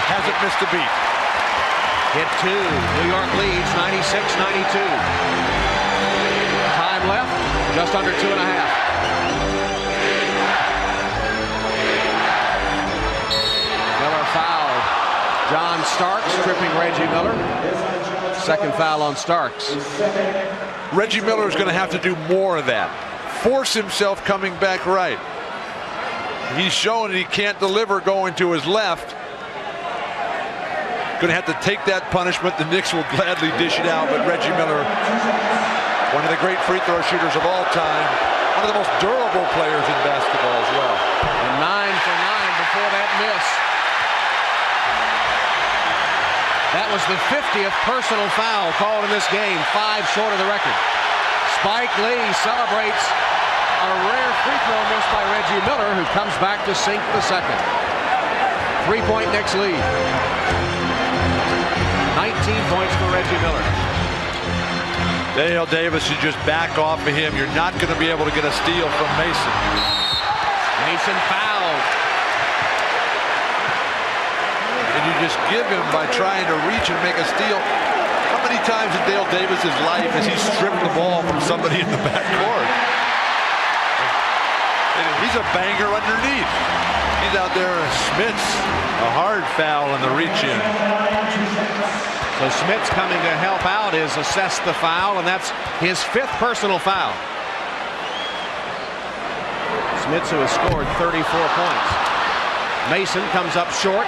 Hasn't missed a beat. Hit 2. New York leads 96-92. Time left, just under 2.5. Miller fouled. John Starks tripping Reggie Miller. 2nd foul on Starks. Reggie Miller is going to have to do more of that. Force himself coming back right. He's shown that he can't deliver going to his left. Going to have to take that punishment. The Knicks will gladly dish it out, but Reggie Miller, one of the great free throw shooters of all time, one of the most durable players in basketball as well. And 9 for 9 before that miss. That was the 50th personal foul called in this game, 5 short of the record. Spike Lee celebrates a rare free throw miss by Reggie Miller, who comes back to sink the 2nd. 3-point Knicks lead. 19 points for Reggie Miller. Dale Davis, you just back off of him. You're not going to be able to get a steal from Mason. Mason fouled. And you just give him by trying to reach and make a steal. How many times in Dale Davis's life has he stripped the ball from somebody in the backcourt? He's a banger underneath. He's out there, Smits, a hard foul in the reach-in. So Smith's coming to help out, is assess the foul, and that's his 5th personal foul. Smith, who has scored 34 points. Mason comes up short.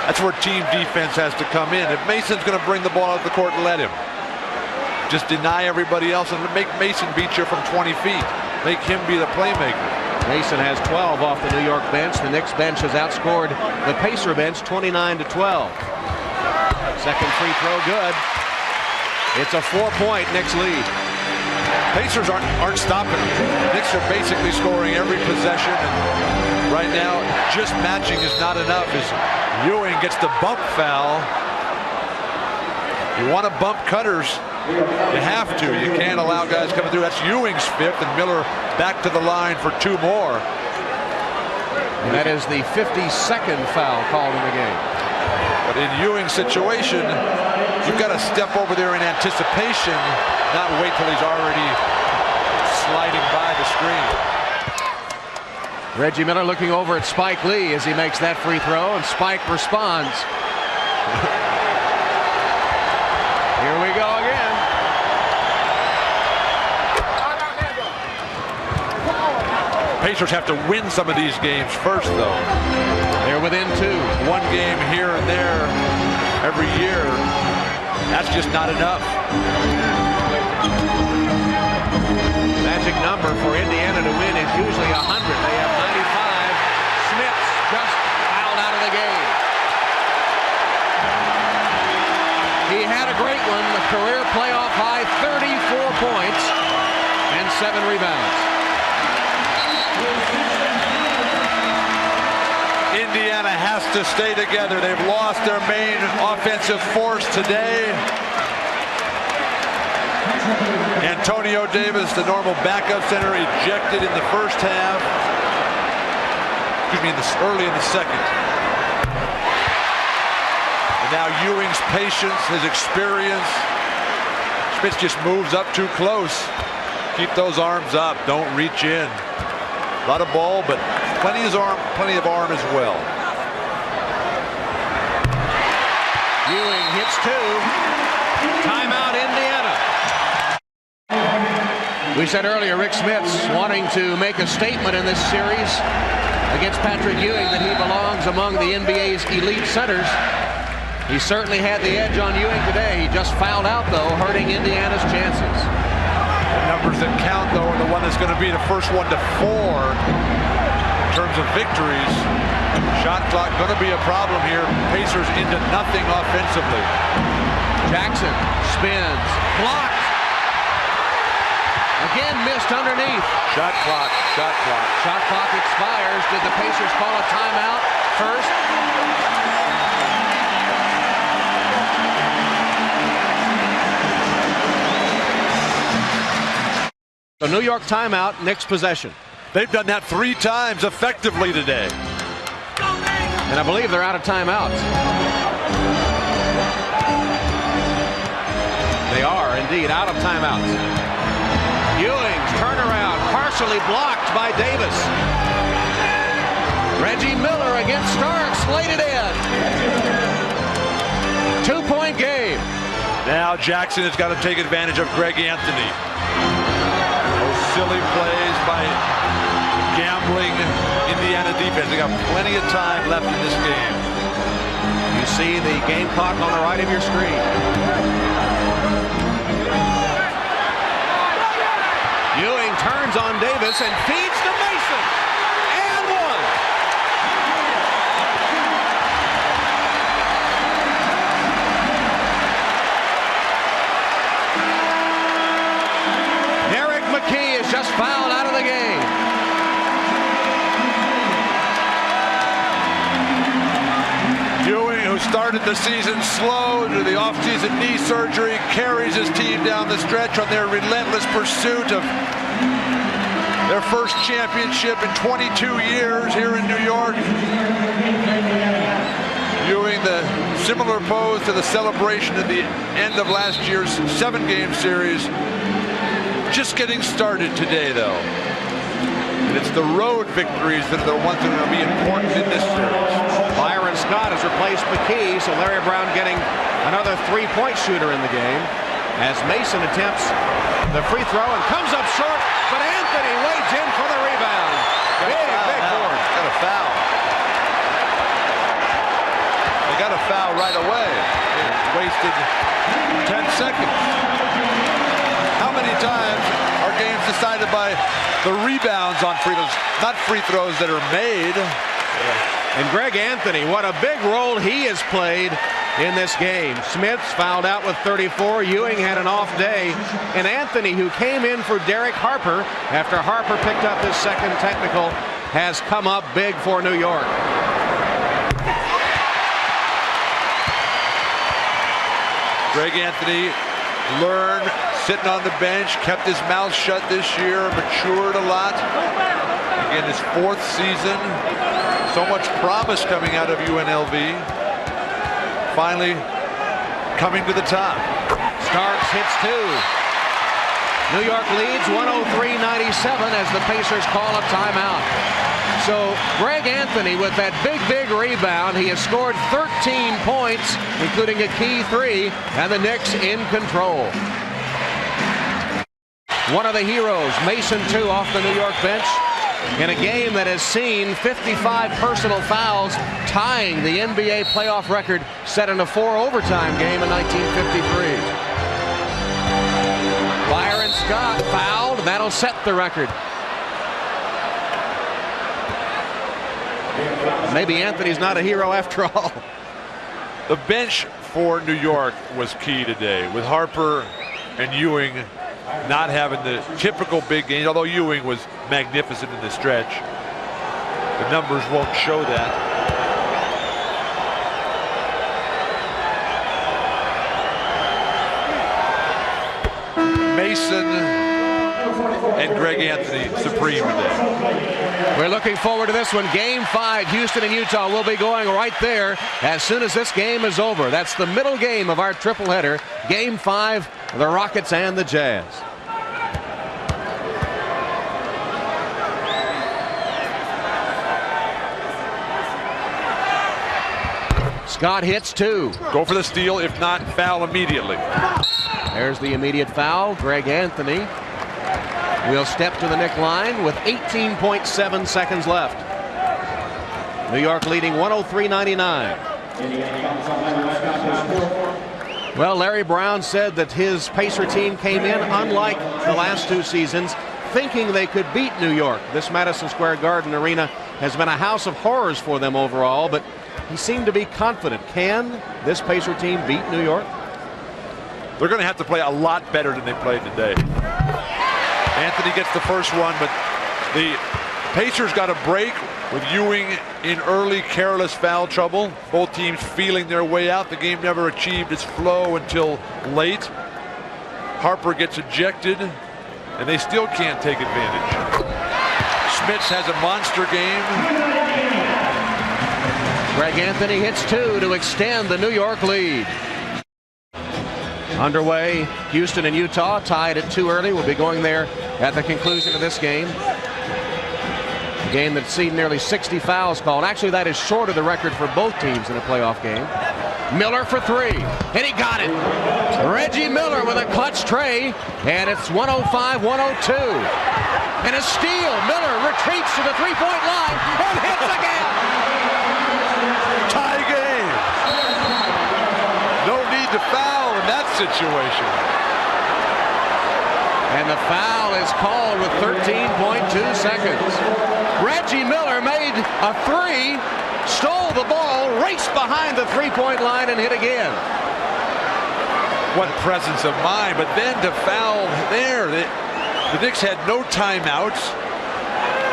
That's where team defense has to come in. If Mason's going to bring the ball out the court, let him. Just deny everybody else and make Mason beat you from 20 feet. Make him be the playmaker. Mason has 12 off the New York bench. The Knicks bench has outscored the Pacer bench 29-12. Second free throw good. It's a 4-point Knicks lead. Pacers aren't stopping them. Knicks are basically scoring every possession, and right now just matching is not enough as Ewing gets the bump foul. You want to bump cutters, you have to. You can't allow guys coming through. That's Ewing's 5th, and Miller back to the line for 2 more. And that is the 52nd foul called in the game. But in Ewing's situation, you've got to step over there in anticipation, not wait till he's already sliding by the screen. Reggie Miller looking over at Spike Lee as he makes that free throw, and Spike responds. Here we go again. Pacers have to win some of these games first, though. They're within 2. One game here and there every year. That's just not enough. Magic number for Indiana to win is usually 100. They have 95. Smith's just fouled out of the game. He had a great one, the career playoff high 34 points and 7 rebounds. Indiana has to stay together. They've lost their main offensive force today. Antonio Davis, the normal backup center, ejected in the first half. Excuse me, early in the second. And now Ewing's patience, his experience. Smith just moves up too close. Keep those arms up. Don't reach in. A lot of ball, but plenty of arm as well. Ewing hits 2. Timeout, Indiana. We said earlier Rick Smith's wanting to make a statement in this series against Patrick Ewing that he belongs among the NBA's elite centers. He certainly had the edge on Ewing today. He just fouled out, though, hurting Indiana's chances. The numbers that count, though, are the one that's going to be the first one to 4 in terms of victories. Shot clock going to be a problem here. Pacers into nothing offensively. Jackson spins, blocked. Again missed underneath. Shot clock, shot clock. Shot clock expires. Did the Pacers call a timeout first? So New York timeout, Knicks possession. They've done that 3 times effectively today. And I believe they're out of timeouts. They are indeed out of timeouts. Ewing's turnaround partially blocked by Davis. Reggie Miller against Starks, laid it in. 2-point game. Now Jackson has got to take advantage of Greg Anthony. Those silly plays by gambling Indiana defense. They got plenty of time left in this game. You see the game clock on the right of your screen. Ewing turns on Davis and feeds to Mason. And 1. Derek McKee is just fouled out of the game. Ewing, who started the season slow due to the offseason knee surgery, carries his team down the stretch on their relentless pursuit of their first championship in 22 years here in New York. Ewing, the similar pose to the celebration at the end of last year's 7-game series. Just getting started today, though. And it's the road victories that are the ones that are going to be important in this series. Byron Scott has replaced McKee, so Larry Brown getting another three-point shooter in the game as Mason attempts the free throw and comes up short, but Anthony wades in for the rebound. Big board. Got a foul. They got a foul right away. It wasted 10 seconds. How many times are games decided by the rebounds on free throws, not free throws that are made? And Greg Anthony, what a big role he has played in this game. Smith's fouled out with 34. Ewing had an off day. And Anthony, who came in for Derek Harper after Harper picked up his second technical, has come up big for New York. Greg Anthony learned sitting on the bench, kept his mouth shut this year, matured a lot. Again, his fourth season. So much promise coming out of UNLV. Finally coming to the top. Starks hits two. New York leads 103-97 as the Pacers call a timeout. So Greg Anthony with that big rebound. He has scored 13 points, including a key three, and the Knicks in control. One of the heroes, Mason, too, off the New York bench in a game that has seen 55 personal fouls, tying the NBA playoff record set in a 4 overtime game in 1953. Byron Scott fouled. That'll set the record. Maybe Anthony's not a hero after all. The bench for New York was key today, with Harper and Ewing not having the typical big games, although Ewing was magnificent in the stretch. The numbers won't show that. Mason and Greg Anthony supreme today. We're looking forward to this one. Game 5, Houston and Utah will be going right there as soon as this game is over. That's the middle game of our triple-header. Game 5, the Rockets and the Jazz. Scott hits two. Go for the steal, if not, foul immediately. There's the immediate foul. Greg Anthony will step to the Knick line with 18.7 seconds left. New York leading 103-99. Well, Larry Brown said that his Pacer team came in, unlike the last two seasons, thinking they could beat New York. This Madison Square Garden arena has been a house of horrors for them overall, but he seemed to be confident. Can this Pacer team beat New York? They're going to have to play a lot better than they played today. Anthony gets the first one, but the Pacers got a break with Ewing in early careless foul trouble. Both teams feeling their way out. The game never achieved its flow until late. Harper gets ejected, and they still can't take advantage. Schmitz has a monster game. Greg Anthony hits two to extend the New York lead. Underway, Houston and Utah tied at 2 early. We'll be going there at the conclusion of this game. A game that's seen nearly 60 fouls called. Actually, that is short of the record for both teams in a playoff game. Miller for three, and he got it. Reggie Miller with a clutch tray, and it's 105-102. And a steal. Miller retreats to the three-point line and hits again. Tie game. No need to foul in that situation. And the foul is called with 13.2 seconds. Reggie Miller made a three, stole the ball, raced behind the three-point line, and hit again. What presence of mind, but then to foul there. The Knicks had no timeouts.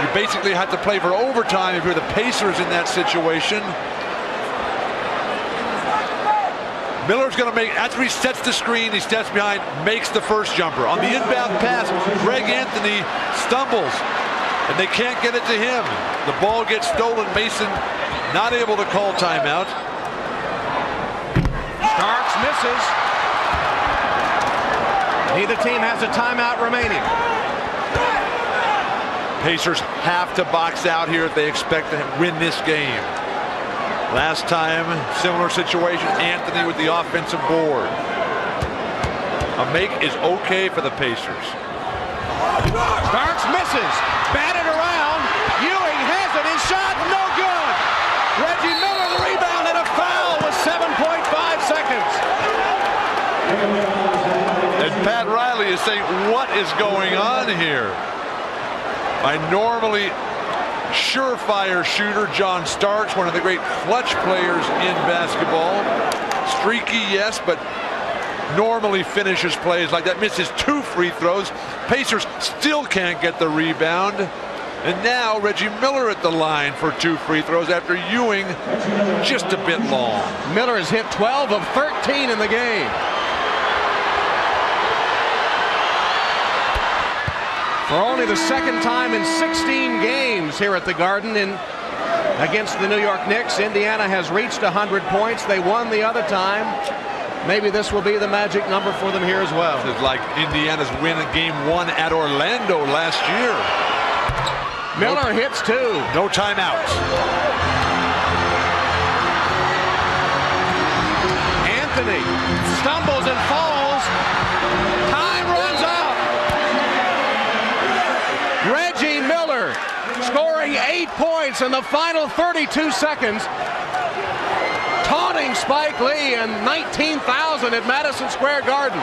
You basically had to play for overtime if you're the Pacers in that situation. Miller's going to make, after he sets the screen, he steps behind, makes the first jumper. On the inbound pass, Greg Anthony stumbles, and they can't get it to him. The ball gets stolen. Mason not able to call timeout. Starks misses. Neither team has a timeout remaining. Pacers have to box out here if they expect to win this game. Last time, similar situation, Anthony with the offensive board. A make is okay for the Pacers. Starks misses. Batted around. Ewing has it. His shot, no good. Reggie Miller, the rebound, and a foul with 7.5 seconds. And Pat Riley is saying, what is going on here? My normally surefire shooter, John Starks, one of the great clutch players in basketball. Streaky, yes, but normally finishes plays like that. Misses 2 free throws. Pacers still can't get the rebound. And now Reggie Miller at the line for 2 free throws after Ewing just a bit long. Miller has hit 12 of 13 in the game. For only the second time in 16 games here at the Garden against the New York Knicks, Indiana has reached 100 points. They won the other time. Maybe this will be the magic number for them here as well. It's like Indiana's win in Game 1 at Orlando last year. Miller hits 2. No timeouts. Anthony stumbles and falls. Time runs out. Reggie Miller scoring 8 points in the final 32 seconds. Taunting Spike Lee and 19,000 at Madison Square Garden.